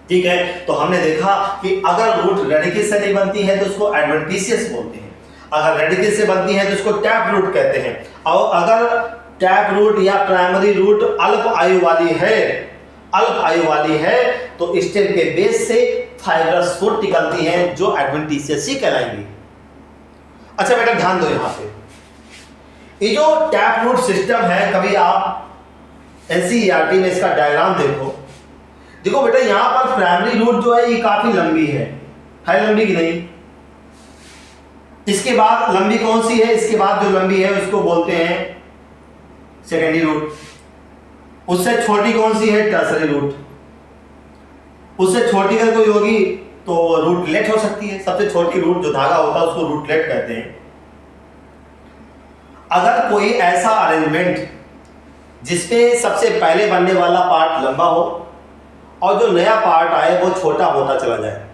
ठीक है, तो हमने देखा कि अगर रूट रेडिकल से नहीं बनती है तो उसको एडवेंटिशियस बोलते हैं। अगर रेडिकल से बनती है तो उसको टैप रूट कहते हैं। और अगर टैप रूट या प्राइमरी रूट अल्प आयु वाली है तो स्टेम के बेस से फाइब्रस रूट निकलती है जो एडवेंटिशियस ही कहलाएंगी। अच्छा बेटा ध्यान दो, यहां पे ये जो टैप रूट सिस्टम है, कभी आप एनसीईआरटी में इसका डायग्राम देखो बेटा, यहां पर प्राइमरी रूट जो है ये काफी लंबी है लंबी की नहीं? इसके बाद लंबी कौन सी है? इसके बाद जो लंबी है उसको बोलते हैं सेकेंडरी रूट। उससे छोटी कौन सी है? Tertiary root. उससे छोटी अगर कोई होगी तो रूटलेट हो सकती है। सबसे छोटी रूट जो धागा होता है उसको रूटलेट कहते हैं। अगर कोई ऐसा अरेंजमेंट जिसमें सबसे पहले बनने वाला पार्ट लंबा हो और जो नया पार्ट आए वो छोटा होता चला जाए,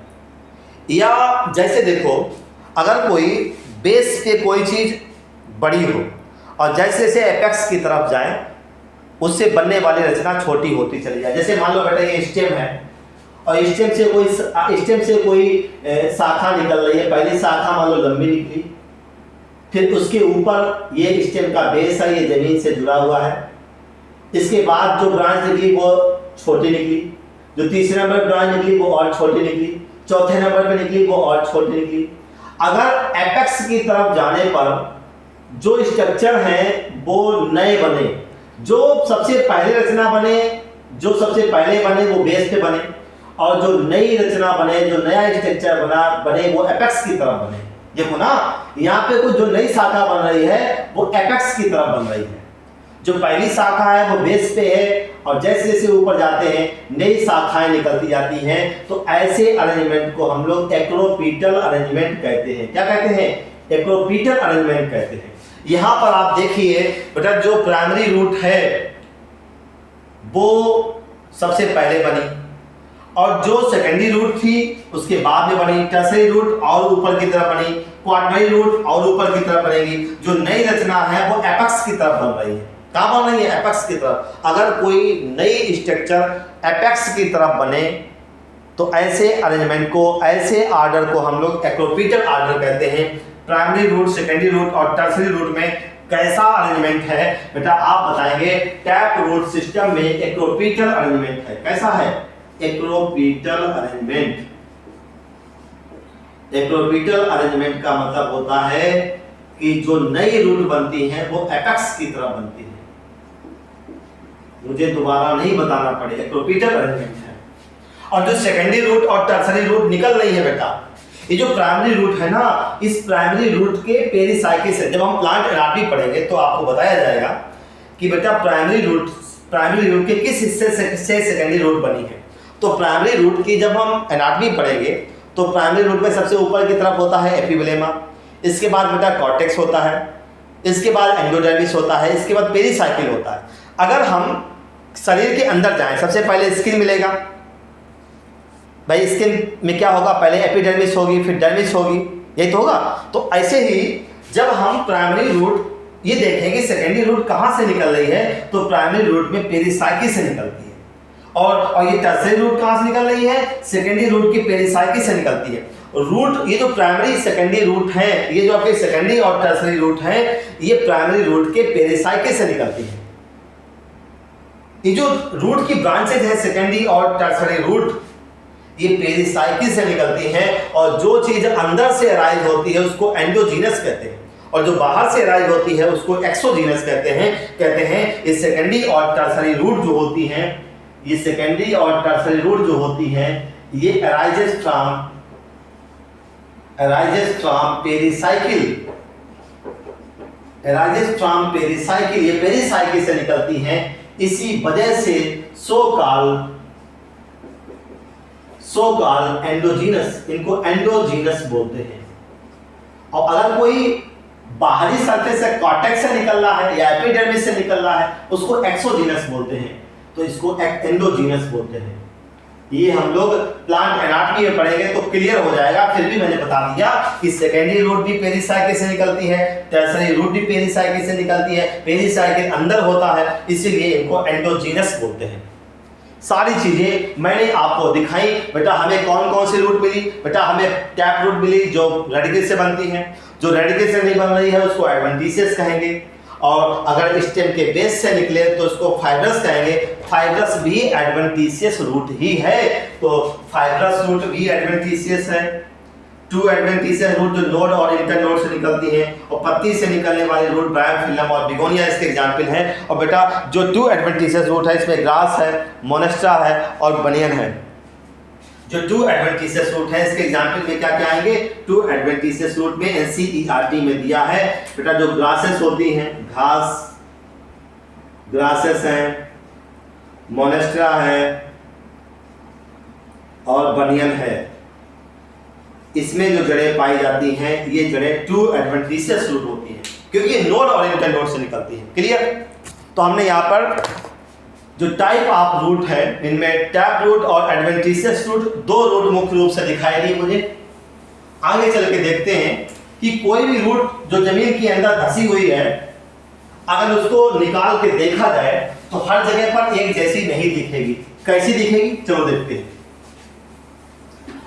या जैसे देखो अगर कोई बेस पे कोई चीज बड़ी हो, और जैसे जैसे एपेक्स की तरफ जाए उससे बनने वाली रचना छोटी होती चली जाए। जैसे मान लो बेटा ये स्टेम है, और स्टेम से कोई शाखा निकल रही है। पहली शाखा मान लो लंबी निकली, फिर उसके ऊपर ये स्टेम का बेस है, ये जमीन से जुड़ा हुआ है। इसके बाद जो ब्रांच निकली वो छोटी निकली, जो तीसरे नंबर ब्रांच निकली वो और छोटी निकली, चौथे नंबर पे निकली वो और छोटी निकली। अगर एपेक्स की तरफ जाने पर जो स्ट्रक्चर हैं वो नए बने, जो सबसे पहले रचना बने, जो सबसे पहले बने वो बेस पे बने, और जो नई रचना बने, जो नया स्ट्रक्चर बने वो एपेक्स की तरफ बने। देखो ना, यहाँ पे कुछ जो नई शाखा बन रही है वो एपेक्स की तरफ बन रही है। जो पहली शाखा है वो बेस पे है, और जैसे जैसे ऊपर जाते हैं नई शाखाएं निकलती जाती हैं। तो ऐसे अरेंजमेंट को हम लोग एक्रोपीटल अरेंजमेंट कहते हैं। क्या कहते हैं? एक्रोपीटल अरेंजमेंट कहते हैं। यहां पर आप देखिए बेटा, जो प्राइमरी रूट है वो सबसे पहले बनी, और जो सेकेंडरी रूट थी उसके बाद में बनी, टर्सरी रूट और ऊपर की तरफ बनी, क्वार्टरनरी रूट और ऊपर की तरफ बनेगी। जो नई रचना है वो एपेक्स की तरफ बन रही है। कहाँ बन रही है? एपेक्स की तरफ। अगर कोई नई स्ट्रक्चर एपेक्स की तरफ बने तो ऐसे अरेंजमेंट को, ऐसे आर्डर को हम लोग एक्रोपीटल आर्डर कहते हैं। प्राइमरी रूट, सेकेंडरी रूट और टर्सरी रूट में कैसा अरेंजमेंट है बेटा आप बताएंगे। टैप रूट सिस्टम में एक्रोपीटल अरेंजमेंट है। कैसा है? एक्रोपीटल अरेंजमेंट। एक्रोपीटल अरेंजमेंट का मतलब होता है कि जो नई रूट बनती है वो एपेक्स की तरफ बनती है। मुझे दोबारा नहीं बताना पड़े, एक्रोपीटल अरेंजमेंट है। और जो सेकेंडरी रूट और टर्सरी रूट निकल रही है बेटा, ये जो प्राइमरी रूट है ना, इस प्राइमरी रूट के पेरिसाइकिल से जब हम प्लांट एनाटॉमी पढ़ेंगे तो आपको बताया जाएगा कि बेटा प्राइमरी रूट के किस हिस्से से सेकेंडरी रूट बनी है। तो प्राइमरी रूट की जब हम एनाटॉमी पढ़ेंगे तो प्राइमरी रूट में सबसे ऊपर की तरफ होता है एपिब्लेमा, इसके बाद बेटा कॉर्टेक्स होता है, इसके बाद एंडोडर्मिस होता है, इसके बाद पेरिसाइकिल होता है। अगर हम शरीर के अंदर जाएं, सबसे पहले स्किन मिलेगा। भाई स्किन में क्या होगा? पहले एपिडर्मिस होगी, फिर डर्मिस होगी, यही तो होगा। तो ऐसे ही जब हम प्राइमरी रूट ये देखेंगे सेकेंडरी रूट कहाँ से निकल रही है, तो प्राइमरी रूट में पेरिसाइकिल से निकलती है, और ये टर्सरी रूट कहाँ से निकल रही है? सेकेंडरी रूट की पेरिसाइकिल से निकलती है। रूट, ये जो प्राइमरी सेकेंडरी रूट है, ये जो आपके सेकेंडरी और टर्सरी रूट है, ये प्राइमरी रूट के पेरिसाइकिल से निकलती है। ये जो रूट की ब्रांचेज है सेकेंडरी और टर्सरी रूट, ये पेरिसाइकिल से निकलती हैं, और जो चीज अंदर से अराइज होती है उसको एंडोजीनस कहते हैं, और जो बाहर से अराइज होती है उसको एक्सोजीनस कहते हैं। ये सेकेंडरी और टर्सरी रूट जो होती हैं, ये सेकेंडरी और टर्सरी रूट जो होती हैं, ये अराइजेस फ्रॉम पेरिसाइकिल, ये पेरिसाइकिल से निकलती हैं। इसी वजह से सो कॉल एंडोजीनस, इनको एंडोजीनस बोलते हैं। और अगर कोई बाहरी सरफेस से कॉर्टेक्स से निकल रहा है या एपिडर्मिस से निकल रहा है उसको एक्सोजीनस बोलते हैं, तो इसको एंडोजीनस बोलते हैं। ये हम लोग प्लांट एनाटॉमी में पढ़ेंगे तो क्लियर हो जाएगा। फिर भी मैंने बता दिया कि सेकेंडरी रूट भी पेरिसाइकिल से निकलती है, टर्सरी रूट भी पेरिसाइकिल से निकलती है। पेरिसाइकिल अंदर होता है, इसीलिए इनको एंडोजीनस बोलते हैं। सारी चीजें मैंने आपको दिखाई। बेटा हमें कौन कौन सी रूट मिली? बेटा हमें टैप रूट मिली जो रेडिकल से बनती है, जो रेडिकल से नहीं बन रही है उसको एडवेंटिशियस कहेंगे, और अगर स्टेम के बेस से निकले तो उसको फाइब्रस कहेंगे। फाइब्रस भी एडवेंटिशियस रूट ही है, तो फाइब्रस रूट भी एडवेंटिशियस है। टू एडवेंटिशियस रूट जो नोड और इंटरनोड से निकलती हैं, और पत्ती से निकलने वाली रूट ब्रायोफिलम और बिगोनिया इसके एग्जाम्पल हैं। और बेटा जो टू एडवेंटिशियस रूट है इसमें ग्रास है, मोनेस्ट्रा है और बनियन है। जो टू एडवेंटिशियस रूट है इसके एग्जाम्पल में क्या क्या आएंगे? टू एडवेंटिशियस रूट में एनसीईआरटी में दिया है बेटा, जो ग्रासेस होती हैं, ग्रासेस हैं, मोनेस्ट्रा है और बनियन है। इसमें जो जड़ें पाई जाती हैं ये जड़ें टू एडवेंटिशियस रूट होती हैं, क्योंकि ये नोड और इंटरनोड से निकलती हैं। क्लियर? तो हमने यहाँ पर जो टाइप ऑफ रूट है इनमें टैप रूट और एडवेंटिशियस रूट, दो रूट मुख्य रूप से दिखाई दी मुझे। आगे चल के देखते हैं कि कोई भी रूट जो जमीन के अंदर धसी हुई है, अगर उसको निकाल के देखा जाए तो हर जगह पर एक जैसी नहीं दिखेगी। कैसी दिखेगी, चलो देखते हैं।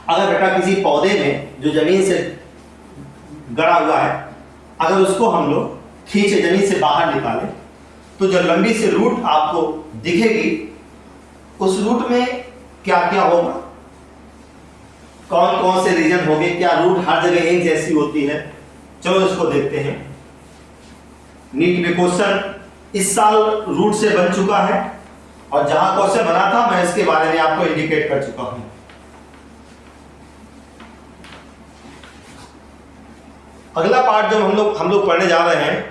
अगर बेटा किसी पौधे में जो जमीन से गड़ा हुआ है, अगर उसको हम लोग खींचे, जमीन से बाहर निकालें, तो जो लंबी सी रूट आपको दिखेगी, उस रूट में क्या क्या होगा, कौन कौन से रीजन होंगे, क्या रूट हर जगह एक जैसी होती है, चलो इसको देखते हैं। नीट में क्वेश्चन इस साल रूट से बन चुका है, और जहां क्वेश्चन बना था मैं इसके बारे में आपको इंडिकेट कर चुका हूं। अगला पार्ट जो हम लोग पढ़ने जा रहे हैं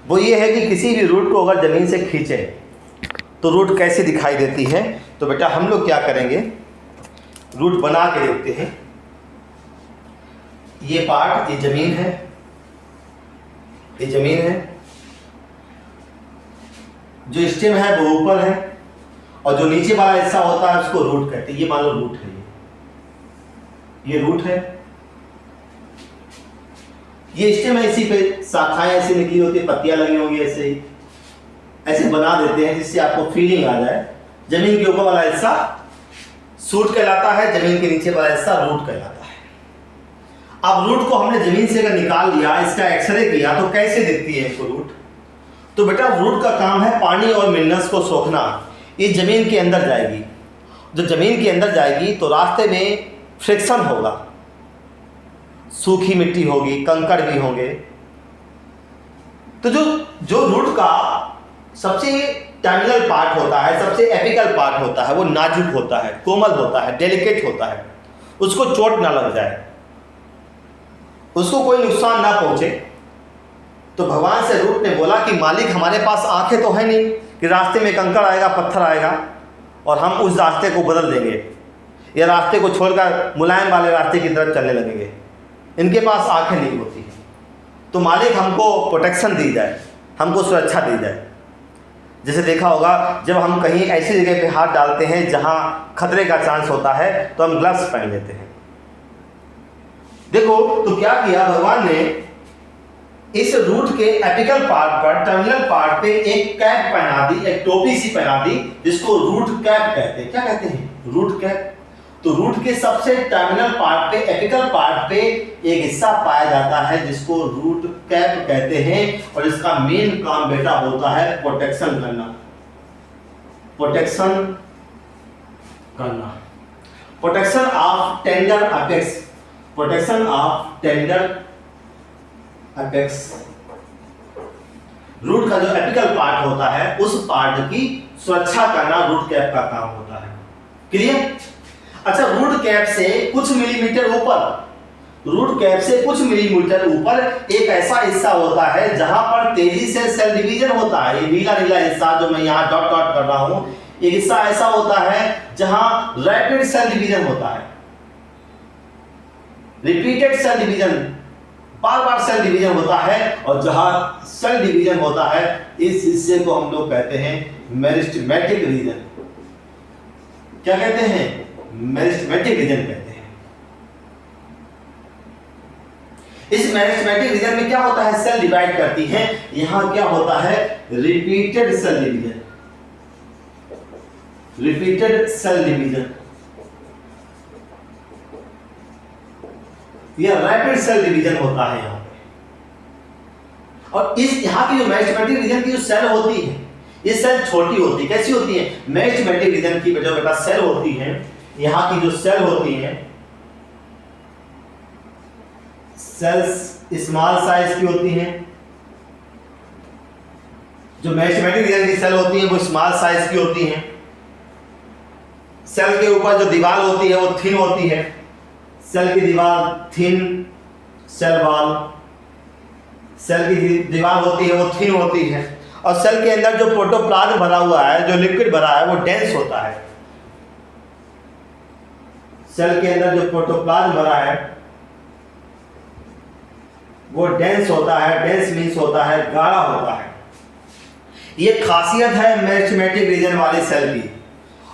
वो ये है कि किसी भी रूट को अगर जमीन से खींचे तो रूट कैसे दिखाई देती है। तो बेटा हम लोग क्या करेंगे, रूट बना के देखते हैं। ये पार्ट, ये जमीन है, ये जमीन है, जो स्टेम है वो ऊपर है, और जो नीचे वाला हिस्सा होता है उसको रूट कहते हैं। ये मान लो रूट है, ये रूट है, ये स्टेम है, इसी पे शाखाएं ऐसी निकली होती है, पत्तियां लगी होंगी, ऐसे बना देते हैं जिससे आपको फीलिंग आ जाए। जमीन के ऊपर वाला हिस्सा शूट कहलाता है, जमीन के नीचे वाला हिस्सा रूट कहलाता है। अब रूट को हमने जमीन से अगर निकाल लिया, इसका एक्सरे किया, तो कैसे दिखती है इसको रूट। तो बेटा रूट का काम है पानी और मिनरल्स को सोखना। ये जमीन के अंदर जाएगी, जो जमीन के अंदर जाएगी तो रास्ते में फ्रिक्शन होगा, सूखी मिट्टी होगी, कंकड़ भी होंगे। तो जो रूट का सबसे टर्मिनल पार्ट होता है, सबसे एपिकल पार्ट होता है, वो नाजुक होता है, कोमल होता है, डेलिकेट होता है, उसको चोट ना लग जाए, उसको कोई नुकसान ना पहुंचे। तो भगवान से रूट ने बोला कि मालिक हमारे पास आंखें तो है नहीं कि रास्ते में कंकड़ आएगा, पत्थर आएगा और हम उस रास्ते को बदल देंगे या रास्ते को छोड़कर मुलायम वाले रास्ते की तरफ चलने लगेंगे। इनके पास आंखें नहीं होती हैं। तो मालिक हमको प्रोटेक्शन दी जाए, हमको सुरक्षा दी जाए। जैसे देखा होगा जब हम कहीं ऐसी जगह पे हाथ डालते हैं जहां खतरे का चांस होता है तो हम ग्लव्स पहन लेते हैं। देखो तो क्या किया भगवान ने, इस रूट के एपिकल पार्ट पर, टर्मिनल पार्ट पे एक कैप पहना दी, एक टोपी सी पहना दी, जिसको रूट कैप कहते हैं। क्या कहते हैं, रूट कैप। तो रूट के सबसे टर्मिनल पार्ट पे, एपिकल पार्ट पे एक हिस्सा पाया जाता है जिसको रूट कैप कहते हैं, और इसका मेन काम बेटा होता है प्रोटेक्शन करना, प्रोटेक्शन करना, protection of tender apex, protection of tender apex. Root का जो एपिकल पार्ट होता है उस पार्ट की सुरक्षा करना रूट कैप का काम होता है। क्लियर। अच्छा, रूट कैप से कुछ मिलीमीटर ऊपर, रूट कैप से कुछ मिलीमीटर ऊपर एक ऐसा हिस्सा होता है जहां पर तेजी से सेल डिवीजन होता है। ये नीला नीला हिस्सा जो मैं यहाँ डॉट डॉट कर रहा हूं, एक हिस्सा ऐसा होता है जहां रैपिड सेल डिवीजन होता है, रिपीटेड सेल डिवीजन, बार बार सेल डिवीजन होता है। और जहां सेल डिवीजन होता है इस हिस्से को हम लोग कहते हैं मेरिस्टेमेटिक रीजन। क्या कहते हैं, मेरिस्टेमेटिक रीजन कहते हैं। इस मेरिस्टेमेटिक रीजन में क्या होता है, सेल डिवाइड करती है। यहां क्या होता है, repeated cell division, repeated cell division या रैपिड सेल डिवीजन होता है यहां पे। और इस यहां की जो मेरिस्टेमेटिक रीजन की जो सेल होती है, ये सेल छोटी होती है। कैसी होती है, मेरिस्टेमेटिक रीजन की जो बेटा सेल होती है, यहां की जो सेल होती हैं, सेल्स स्मॉल साइज की होती हैं। जो मेरिस्टेमेटिक रीजन की सेल होती है वो स्मॉल साइज की होती हैं। सेल के ऊपर जो दीवार होती है वो थिन होती है। सेल की दीवार थिन, सेल वॉल, सेल की दीवार होती है वो थिन होती है। और सेल के अंदर जो प्रोटोप्लाज्म भरा हुआ है, जो लिक्विड भरा है, वो डेंस होता है। सेल के अंदर जो प्रोटोप्लाज्म भरा है वो डेंस होता है। डेंस मीन्स होता है गाढ़ा होता है। ये खासियत है मेरिस्टेमेटिक रीजन वाले सेल की।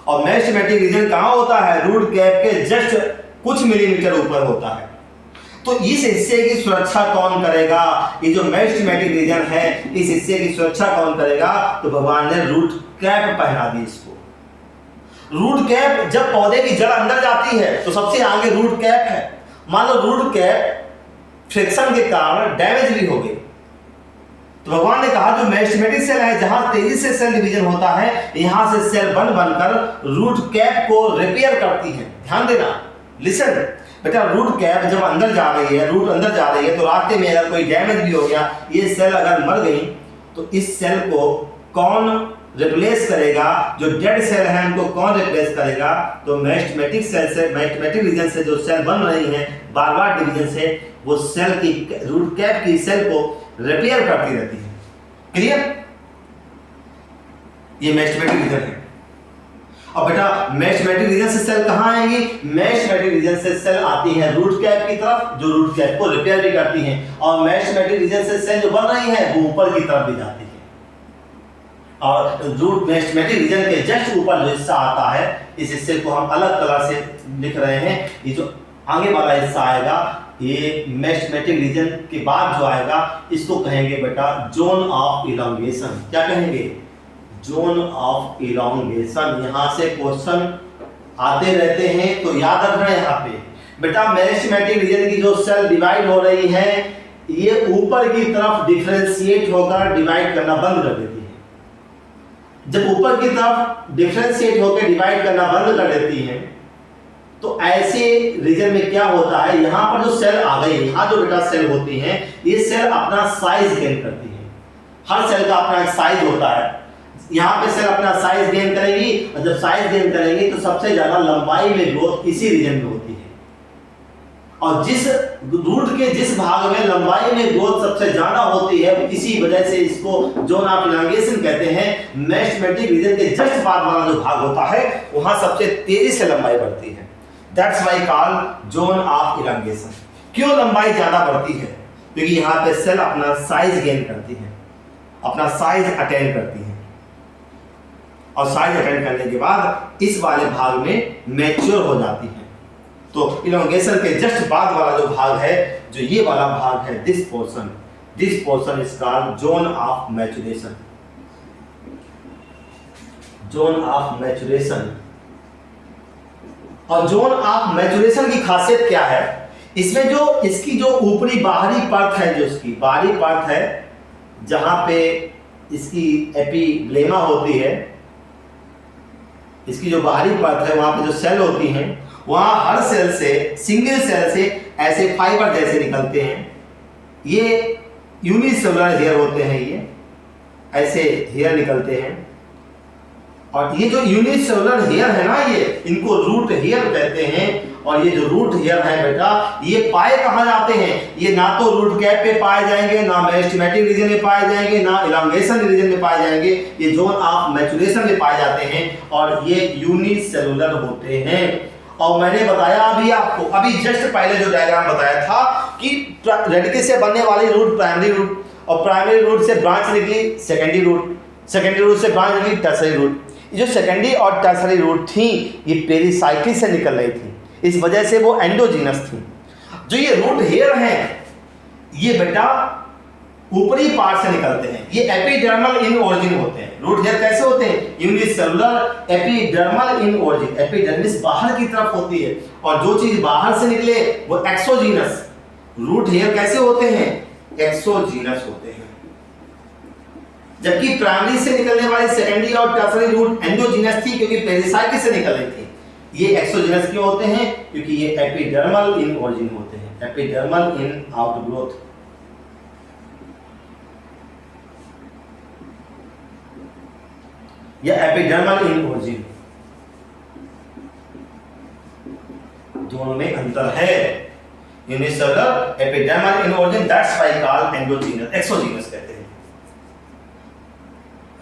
और मेरिस्टेमेटिक रीजन कहाँ होता है, रूट कैप के जस्ट कुछ मिलीमीटर ऊपर होता है। तो इस हिस्से की सुरक्षा कौन करेगा? ये जो मेरिस्टेमेटिक रीजन है, इस हिस्से की सुरक्षा कौन करेगा? तो भगवान ने रूट कैप पहना दी इसको। रूट कैप, जब पौधे की जड़ अंदर जाती है तो सबसे आगे रूट कैप है। मान लो रूट कैप फ्रिक्शन के कारण डैमेज भी हो गई, तो भगवान ने कहा जो मेरिस्टेमेटिक सेल है, जहां तेजी से सेल डिवीजन होता है, यहां से सेल बनकर रूट कैप को रिपेयर करती है। ध्यान देना, लिसन बेटा, रूट कैप जब अंदर जा रही है, रूट अंदर जा रही है, तो रास्ते में अगर कोई डैमेज भी हो गया, ये सेल अगर मर गई, तो इस सेल को कौन रिप्लेस करेगा? जो डेड सेल है उनको कौन रिप्लेस करेगा? तो मेरिस्टेमेटिक सेल से, मेरिस्टेमेटिक रीजन से जो सेल बन रही है बार बार डिवीजन से, वो सेल की, रूट कैप की सेल को रिपेयर करती रहती है। क्लियर? ये मेरिस्टेमेटिक रीजन है। अब बेटा मेरिस्टेमेटिक रीजन से सेल कहां आएंगी? मेरिस्टेमेटिक रीजन से सेल आती है रूट कैप की तरफ, जो रूट कैप को रिपेयर भी करती है, और मेरिस्टेमेटिक रीजन से सेल जो बन रही है वो ऊपर की तरफ भी जाती है। और रूट मेरिस्टेमेटिक रीजन के जस्ट ऊपर जो हिस्सा आता है, इस हिस्से को हम अलग कलर से लिख रहे हैं। ये जो आगे वाला हिस्सा आएगा, ये मेरिस्टेमेटिक रीजन के बाद जो आएगा, इसको कहेंगे बेटा जोन ऑफ इलॉन्गेशन। क्या कहेंगे? Zone of elongation. यहां से क्वेश्चन आते रहते हैं, तो याद रखना यहाँ पे बेटा, मेरिस्टेमेटिक रीजन की जो सेल डिवाइड हो रही है, ये ऊपर की तरफ डिफरेंशिएट होकर डिवाइड करना बंद कर देती है। जब ऊपर की तरफ डिफरेंशिएट होकर डिवाइड करना बंद कर देती है, तो ऐसे रीजन में क्या होता है, यहां पर जो सेल आ गई, यहां जो बेटा सेल होती हैं, ये सेल अपना साइज गेन करती है। हर सेल का अपना एक साइज होता है। यहां पे सेल अपना साइज गेन करेगी, और जब साइज गेन करेंगी तो सबसे ज्यादा लंबाई में ग्रोथ इसी रीजन में होती है। और जिस रूट के जिस भाग में लंबाई में ग्रोथ सबसे ज्यादा होती है, इसी वजह से इसको जोन ऑफ इलॉन्गेशन कहते हैं। मेरिस्टेमेटिक रीजन के जस्ट बाद वाला जो भाग होता है, वहां सबसे तेजी से लंबाई बढ़ती है। That's why called zone of elongation. क्यों लंबाई ज्यादा बढ़ती है? क्योंकि यहाँ पे सेल अपना साइज गेन करती है, अपना साइज अटेंड करती है, और साइज अटेंड करने के बाद इस वाले भाग में मैच्योर हो जाती है। तो इलॉन्गेशन के जस्ट बाद वाला जो भाग है, जो ये वाला भाग है, this portion is called zone of maturation. Zone of maturation. और जोन ऑफ मैच्योरेशन की खासियत क्या है? इसमें जो इसकी जो ऊपरी बाहरी परत है, जो इसकी बाहरी परत है, जहां पे इसकी एपिग्लेमा होती है, इसकी जो बाहरी परत है, वहां पे जो सेल होती हैं, वहां हर सेल से, सिंगल सेल से ऐसे फाइबर जैसे निकलते हैं। ये यूनिसेलुलर हेयर होते हैं, ये ऐसे हेयर निकलते हैं। और ये जो यूनिसेलुलर हेयर है ना, ये इनको रूट हेयर कहते हैं। और ये जो रूट हेयर है बेटा, ये पाए कहाँ जाते हैं? ये ना तो रूट कैप पे पाए जाएंगे, ना मेरिस्टेमेटिक रीजन में पाए जाएंगे, ना इलॉन्गेशन रीजन में पाए जाएंगे। ये जोन ऑफ मैच्योरेशन में पाए जाते हैं, और ये यूनिसेलुलर होते हैं। और मैंने बताया अभी आपको, अभी जस्ट पहले जो डायग्राम बताया था कि रेडिकल से बनने वाली रूट प्राइमरी रूट, और प्राइमरी रूट से ब्रांच निकली सेकेंडरी रूट, सेकेंडरी रूट से ब्रांच निकली टर्सरी रूट। जो सेकेंडरी और टर्सरी रूट थी, ये पेरिसाइकिल से निकल रही थी, इस वजह से वो एंडोजीनस थी। जो ये रूट हेयर हैं, ये बेटा ऊपरी पार्ट से निकलते हैं, ये एपिडर्मल इन ओरिजिन होते हैं। रूट हेयर कैसे होते हैं? Unicellular epidermal in origin. Epidermis बाहर की तरफ होती है, और जो चीज बाहर से निकले वो एक्सोजीनस। रूट हेयर कैसे होते हैं? एक्सोजीनस होते हैं। जबकि प्राइमरी से निकलने वाली सेकेंडरी और टर्सरी रूट एंडोजीनस थी, क्योंकि पेरिसाइकिल से निकल रही थी। ये एक्सोजीनस क्यों होते हैं? क्योंकि ये एपिडर्मल इन ओरिजिन होते हैं, एपिडर्मल इन आउटग्रोथ। या एपिडर्मल इन ओरिजिन, दोनों में अंतर है। Unicellular epidermal in origin, that's why called endogenous, exogenous कहते हैं।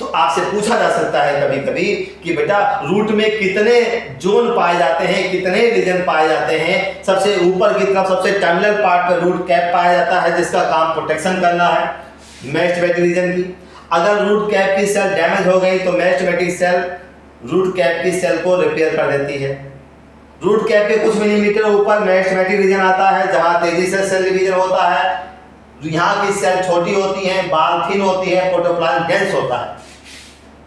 तो आपसे पूछा जा सकता है कभी कभी कि बेटा रूट में कितने जोन पाए जाते हैं, कितने रीजन पाए जाते हैं? सबसे ऊपर की तरफ सबसे टर्मिनल पार्ट पर रूट कैप पाया जाता है, जिसका काम प्रोटेक्शन करना है मेरिस्टेमेटिक रीजन की। अगर रूट कैप की सेल डैमेज हो गई तो मेरिस्टेमेटिक सेल रूट कैप की सेल को रिपेयर कर देती है। रूट कैप के कुछ मिलीमीटर ऊपर मेरिस्टेमेटिक रीजन आता है जहां तेजी से सेल डिवीजन होता है। यहाँ की सेल छोटी होती हैं, बाल थिन होती है, प्रोटोप्लाज्म डेंस होता है।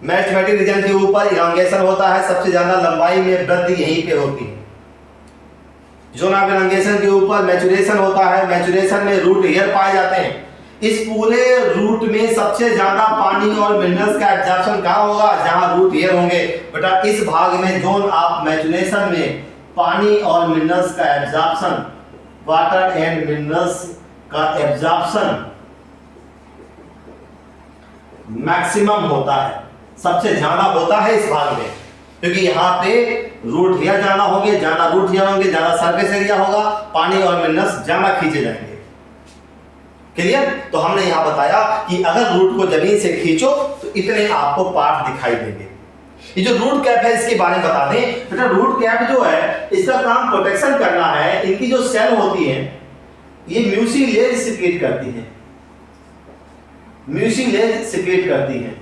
मेरिस्टेमेटिक रीजन के ऊपर इलांगेशन होता है, सबसे ज्यादा लंबाई में वृद्धि यहीं पे होती है। जोन ऑफ इलांगेशन के ऊपर मैचुरेशन होता है, मैचुरेशन में रूट हेयर पाए जाते हैं। इस पूरे रूट में सबसे ज्यादा पानी और मिनरल्स का एब्जॉर्प्शन कहाँ होगा? जहां रूट हेयर होंगे। बेटा इस भाग में जोन ऑफ मैचुरेशन में पानी और मिनरल्स का एब्जॉर्प्शन, वाटर एंड मिनरल्स का एब्जॉर्प्शन मैक्सिमम होता है, सबसे ज्यादा होता है इस भाग में, क्योंकि यहाँ पे रूट हेयर ज्यादा होंगे, ज्यादा रूट हेयर होंगे, ज्यादा सरफेस एरिया होगा, पानी और मिनरल्स ज्यादा खींचे जाएंगे। क्लियर? तो हमने यहां बताया कि अगर रूट को जमीन से खींचो तो इतने आपको पार्ट दिखाई देंगे। ये जो रूट कैप है इसके बारे में बता दें। बेटा रूट कैप जो है इसका काम प्रोटेक्शन करना है। इनकी जो सेल होती है ये म्यूसिलेज सिक्रेट करती है, म्यूसिलेज सिक्रेट करती है।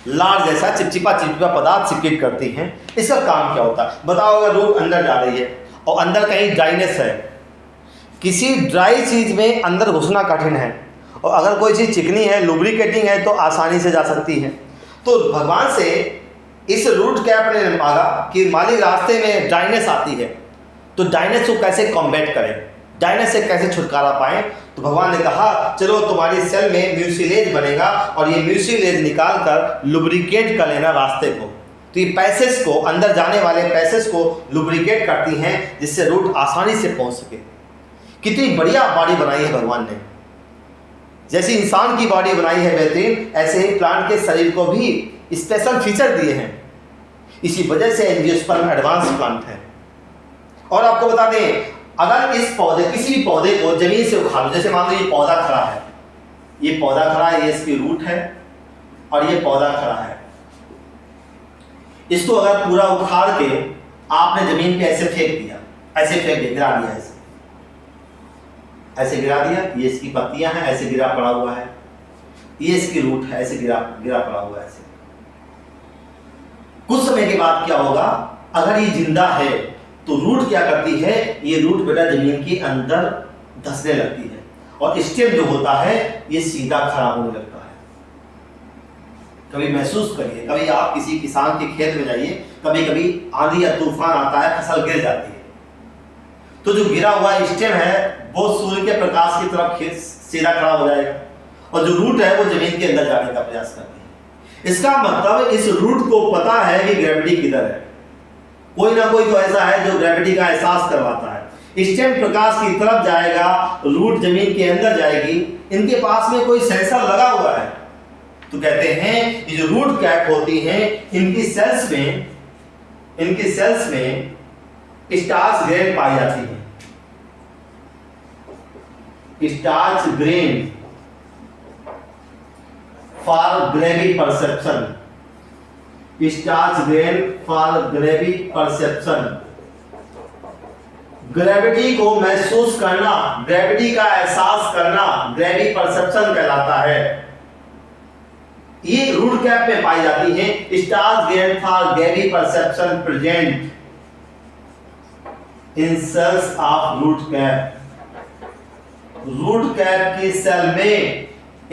लार जैसा चिपचिपा पदार्थ सिक्रेट करती हैं। इसका काम क्या होता है बताओ? अगर रूट अंदर जा रही है और अंदर कहीं ड्राइनेस है, किसी ड्राई चीज में अंदर घुसना कठिन है, और अगर कोई चीज चिकनी है, लुब्रिकेटिंग है, तो आसानी से जा सकती है। तो भगवान से इस रूट कैप ने मांगा कि मालिक रास्ते में ड्राइनेस आती है तो ड्राइनेस को कैसे कॉम्बैट करें, ड्राइनेस से कैसे छुटकारा पाएं। तो भगवान ने कहा चलो तुम्हारी सेल में म्यूसिलेज बनेगा और ये म्यूसिलेज निकाल कर लुब्रिकेट कर लेना रास्ते को। तो ये पैसेज को, अंदर जाने वाले पैसेज को लुब्रिकेट करती हैं जिससे रूट आसानी से पहुंच सके। कितनी बढ़िया बॉडी बनाई है भगवान ने। जैसे इंसान की बॉडी बनाई है बेहतरीन, ऐसे ही प्लांट के शरीर को भी स्पेशल फीचर दिए हैं। इसी वजह से एंजियोस्पर्म एडवांस प्लांट है। और आपको बता दें, अगर इस पौधे, किसी भी पौधे को जमीन से उखाड़ो, जैसे मान लो ये पौधा खड़ा है, ये पौधा खड़ा है, ये इसकी रूट है और ये पौधा खड़ा है। इसको अगर पूरा उखाड़ के आपने जमीन पे ऐसे फेंक दिया, ऐसे फेंक दिया, गिरा दिया, ऐसे गिरा दिया, ये इसकी पत्तियां हैं, ऐसे गिरा पड़ा हुआ है, ये इसकी रूट है, ऐसे गिरा पड़ा हुआ है। ऐसे कुछ समय के बाद क्या होगा? अगर ये जिंदा है तो रूट क्या करती है? ये रूट बेटा जमीन के अंदर धंसने लगती है और स्टेम जो होता है ये सीधा खड़ा होने लगता है। कभी महसूस करिए, कभी आप किसी किसान के खेत में जाइए, कभी कभी आंधी या तूफान आता है, फसल गिर जाती है, तो जो गिरा हुआ स्टेम है वो सूर्य के प्रकाश की तरफ सीधा खड़ा हो जाएगा और जो रूट है वो जमीन के अंदर जाने का प्रयास करती है। इसका मतलब इस रूट को पता है कि ग्रेविटी किधर है। कोई ना कोई तो ऐसा है जो ग्रेविटी का एहसास करवाता है। स्टेम प्रकाश की तरफ जाएगा, रूट जमीन के अंदर जाएगी। इनके पास में कोई सेंसर लगा हुआ है। तो कहते हैं ये जो रूट कैप होती है इनकी सेल्स में स्टार्च ग्रेन पाई जाती है। Starch grain for gravi perception, starch grain for gravi perception. Gravity को महसूस करना, ग्रेविटी का एहसास करना ग्रेवी परसेप्शन कहलाता है। ये रूट कैप में पाई जाती है। Starch grain for gravi perception present in cells of root cap. Root cap की सेल में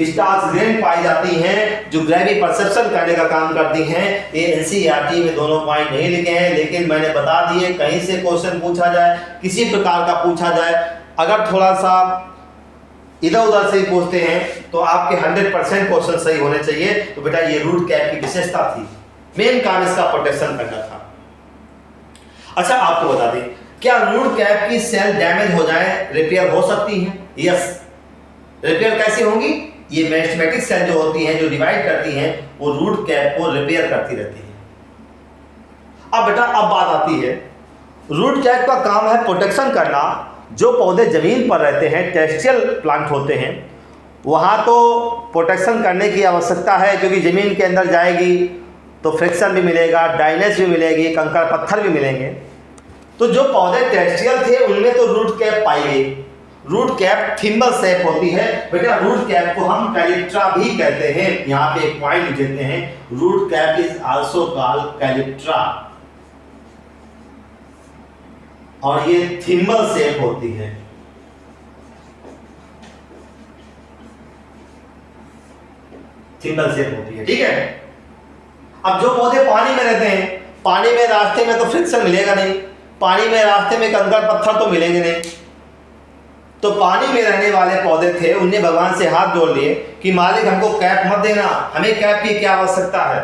स्टार्च ग्रेन पाई जाती हैं जो ग्रेवी परसेप्शन करने का काम करती हैं। ये एनसीईआरटी में दोनों पॉइंट नहीं लिखे हैं, लेकिन मैंने बता दिए। कहीं से क्वेश्चन पूछा जाए, किसी प्रकार का पूछा जाए, अगर थोड़ा सा इधर उधर से पूछते हैं तो आपके 100% क्वेश्चन सही होने चाहिए। तो बेटा ये रूट कैप की विशेषता थी, मेन काम इसका प्रोटेक्शन करना था। अच्छा आपको बता दें, क्या रूट कैप की सेल डैमेज हो जाए रिपेयर हो सकती है? यस। रिपेयर कैसे होंगी? ये मेरिस्टेमेटिक सेल जो होती हैं, जो डिवाइड करती हैं, वो रूट कैप को रिपेयर करती रहती है। अब बेटा अब बात आती है, रूट कैप का काम है प्रोटेक्शन करना। जो पौधे जमीन पर रहते हैं, टेरेस्ट्रियल प्लांट होते हैं, वहाँ तो प्रोटेक्शन करने की आवश्यकता है, क्योंकि ज़मीन के अंदर जाएगी तो फ्रिक्शन भी मिलेगा, ड्राइनेस भी मिलेगी, कंकड़ पत्थर भी मिलेंगे। तो जो पौधे टेरेस्ट्रियल थे उनमें तो रूट कैप पाई गई। रूट कैप थिम्बल शेप होती है। बेटा रूट कैप को हम कैलिप्ट्रा भी कहते हैं। यहाँ पे एक पॉइंट देते हैं, root cap is also called calyptra. और ये थिम्बल शेप होती है। थिम्बल शेप होती है, ठीक है। अब जो पौधे पानी में रहते हैं, पानी में रास्ते में तो फ्रिक्शन मिलेगा नहीं, पानी में रास्ते में कंकड़ पत्थर तो मिलेंगे नहीं, तो पानी में रहने वाले पौधे थे, उनने भगवान से हाथ जोड़ लिए कि मालिक हमको कैप मत देना, हमें कैप की क्या आवश्यकता है,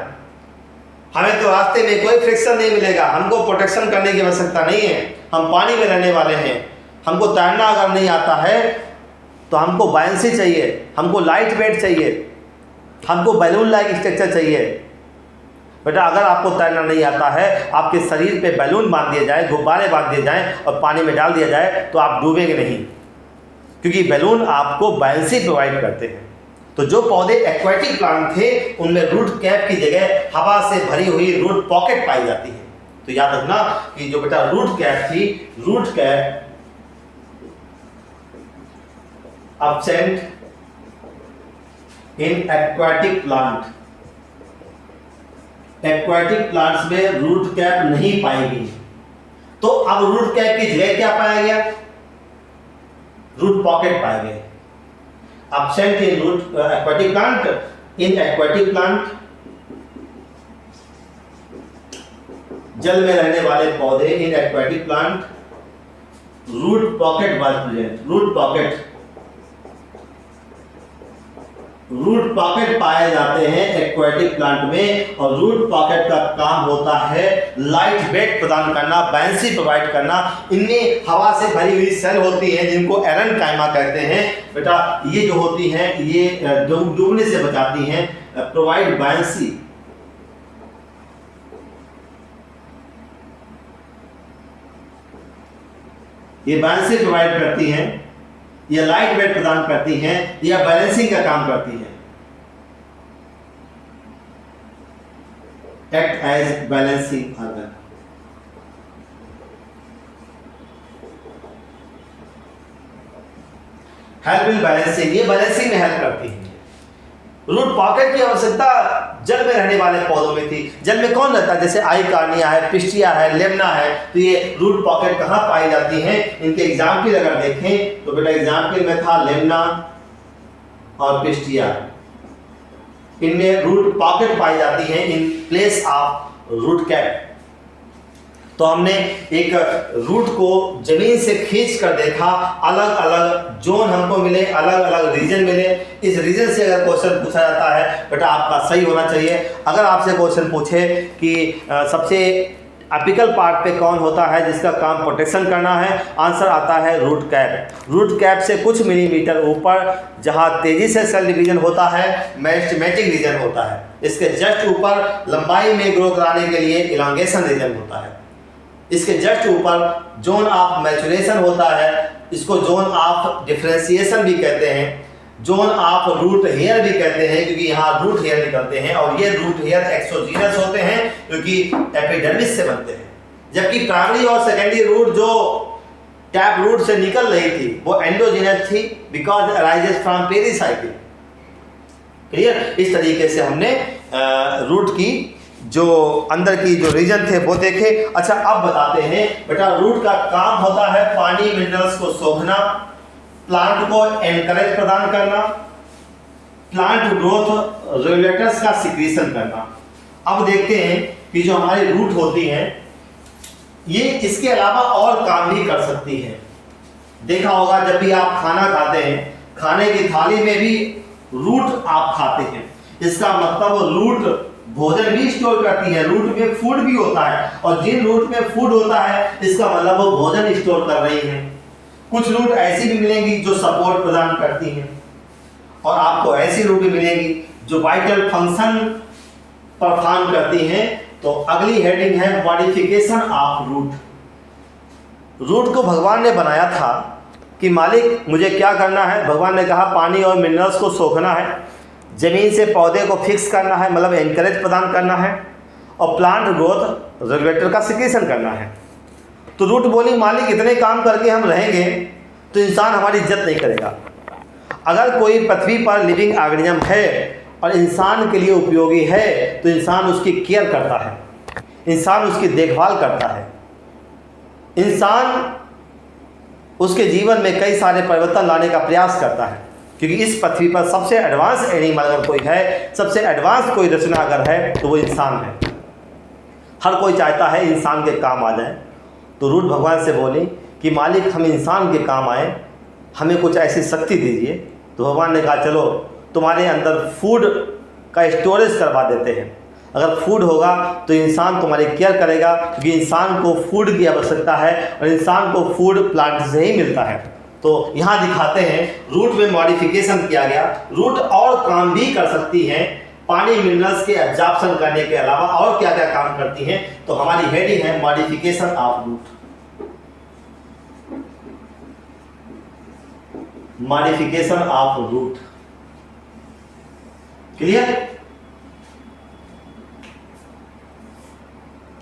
हमें तो रास्ते में कोई फ्रिक्शन नहीं मिलेगा, हमको प्रोटेक्शन करने की आवश्यकता नहीं है, हम पानी में रहने वाले हैं, हमको तैरना अगर नहीं आता है तो हमको बायंसी चाहिए, हमको लाइट वेट चाहिए, हमको बैलून लाइक स्ट्रक्चर चाहिए। बेटा अगर आपको तैरना नहीं आता है, आपके शरीर पे बैलून बांध दिए जाए, गुब्बारे बांध दिए जाएं और पानी में डाल दिया जाए तो आप डूबेंगे नहीं, क्योंकि बैलून आपको बायंसी प्रोवाइड करते हैं। तो जो पौधे एक्वाटिक प्लांट थे उनमें रूट कैप की जगह हवा से भरी हुई रूट पॉकेट पाई जाती है। तो याद रखना कि जो बेटा रूट कैप थी, रूट कैप absent इन एक्वाटिक प्लांट, एक्वाटिक प्लांट्स में रूट कैप नहीं पाएगी। तो अब रूट कैप की जगह क्या पाया गया? रूट पॉकेट पाए गए। absent in root aquatic plant, in aquatic plant जल में रहने वाले पौधे, in aquatic plant root pocket was present. Root pocket पाए जाते हैं एक्वाटिक प्लांट में, और रूट पॉकेट का काम होता है लाइट वेट प्रदान करना, बायंसी प्रोवाइड करना। इनमें हवा से भरी हुई सेल होती है जिनको एरेनकाइमा कहते हैं। बेटा ये जो होती हैं ये डूबने से बचाती हैं, प्रोवाइड बायंसी। ये बायंसी प्रोवाइड करती हैं, ये लाइट वेट प्रदान करती हैं, या बैलेंसिंग का काम करती है, act as balancing organ. Help in balancing, ये बैलेंसिंग में हेल्प करती है। रूट पॉकेट की आवश्यकता जल में रहने वाले पौधों में थी। जल में कौन रहता है? जैसे आइकार्निया है, पिस्टिया है, लेमना है, तो ये रूट पॉकेट कहाँ पाई जाती हैं? इनके एग्जाम्पल अगर देखें तो बेटा एग्जाम्पल में था लेमना और पिस्टिया, इनमें रूट पॉकेट पाई जाती है in place of root cap. तो हमने एक रूट को जमीन से खींच कर देखा, अलग अलग जोन हमको मिले, अलग अलग रीजन मिले। इस रीजन से अगर क्वेश्चन पूछा जाता है बेटा आपका सही होना चाहिए। अगर आपसे क्वेश्चन पूछे कि सबसे एपिकल पार्ट पे कौन होता है जिसका काम प्रोटेक्शन करना है, आंसर आता है रूट कैप। रूट कैप से कुछ मिलीमीटर ऊपर जहाँ तेजी से सेल डिवीजन होता है मेरिस्टेमेटिक रीजन होता है, इसके जस्ट ऊपर लंबाई में ग्रो कराने के लिए इलांगेशन रीजन होता है, इसके जस्ट ऊपर जोन ऑफ मैचुरेशन होता है, इसको जोन ऑफ डिफरेंशिएशन भी कहते हैं, जोन ऑफ रूट हेयर भी कहते हैं, क्योंकि यहाँ रूट हेयर निकलते हैं और ये रूट हेयर एक्सोजीनस होते हैं क्योंकि एपिडर्मिस से बनते हैं, जबकि प्राइमरी और सेकेंडरी रूट जो टैप रूट से निकल रही थी वो एंडोजीनस थी because arises from pericycle. Clear? इस तरीके से हमने रूट की जो अंदर की जो रीजन थे वो देखे। अच्छा अब बताते हैं बेटा रूट का काम होता है पानी मिनरल्स को सोखना, प्लांट को एनकरेज प्रदान करना, प्लांट ग्रोथ रेगुलेटर्स का सिक्रीशन करना। अब देखते हैं कि जो हमारी रूट होती हैं ये इसके अलावा और काम भी कर सकती है। देखा होगा जब भी आप खाना खाते हैं, खाने की थाली में भी रूट आप खाते हैं, इसका मतलब रूट भोजन भी स्टोर करती है, रूट में फूड भी होता है, और जिन रूट में फूड होता है इसका मतलब वो भोजन स्टोर कर रही है। कुछ रूट ऐसी भी मिलेंगी जो सपोर्ट प्रदान करती हैं, और आपको ऐसी रूट भी मिलेंगी जो वाइटल फंक्शन परफॉर्म करती हैं। तो अगली हेडिंग है मॉडिफिकेशन ऑफ रूट। रूट को भगवान ने बनाया था कि मालिक मुझे क्या करना है। भगवान ने कहा पानी और मिनरल्स को सोखना है, जमीन से पौधे को फिक्स करना है, मतलब एनकरेज प्रदान करना है, और प्लांट ग्रोथ रेगुलेटर का सिक्रीशन करना है। तो रूट बोली मालिक इतने काम करके हम रहेंगे तो इंसान हमारी इज्जत नहीं करेगा। अगर कोई पृथ्वी पर लिविंग ऑर्गेनिज्म है और इंसान के लिए उपयोगी है तो इंसान उसकी केयर करता है, इंसान उसकी देखभाल करता है। इंसान उसके जीवन में कई सारे परिवर्तन लाने का प्रयास करता है, क्योंकि इस पृथ्वी पर सबसे एडवांस एनिमल अगर कोई है, सबसे एडवांस कोई रचना अगर है तो वो इंसान है। हर कोई चाहता है इंसान के काम आ जाए। तो रूट भगवान से बोले कि मालिक हम इंसान के काम आए, हमें कुछ ऐसी शक्ति दीजिए। तो भगवान ने कहा चलो तुम्हारे अंदर फूड का स्टोरेज करवा देते हैं। अगर फूड होगा तो इंसान तुम्हारी केयर करेगा, क्योंकि इंसान को फूड की आवश्यकता है और इंसान को फूड प्लांट से ही मिलता है। तो यहाँ दिखाते हैं रूट में मॉडिफिकेशन किया गया। रूट और काम भी कर सकती हैं, पानी मिनरल्स के एब्जॉर्प्शन करने के अलावा और क्या क्या काम करती हैं। तो हमारी हेडिंग है modification of root. Modification of root, clear.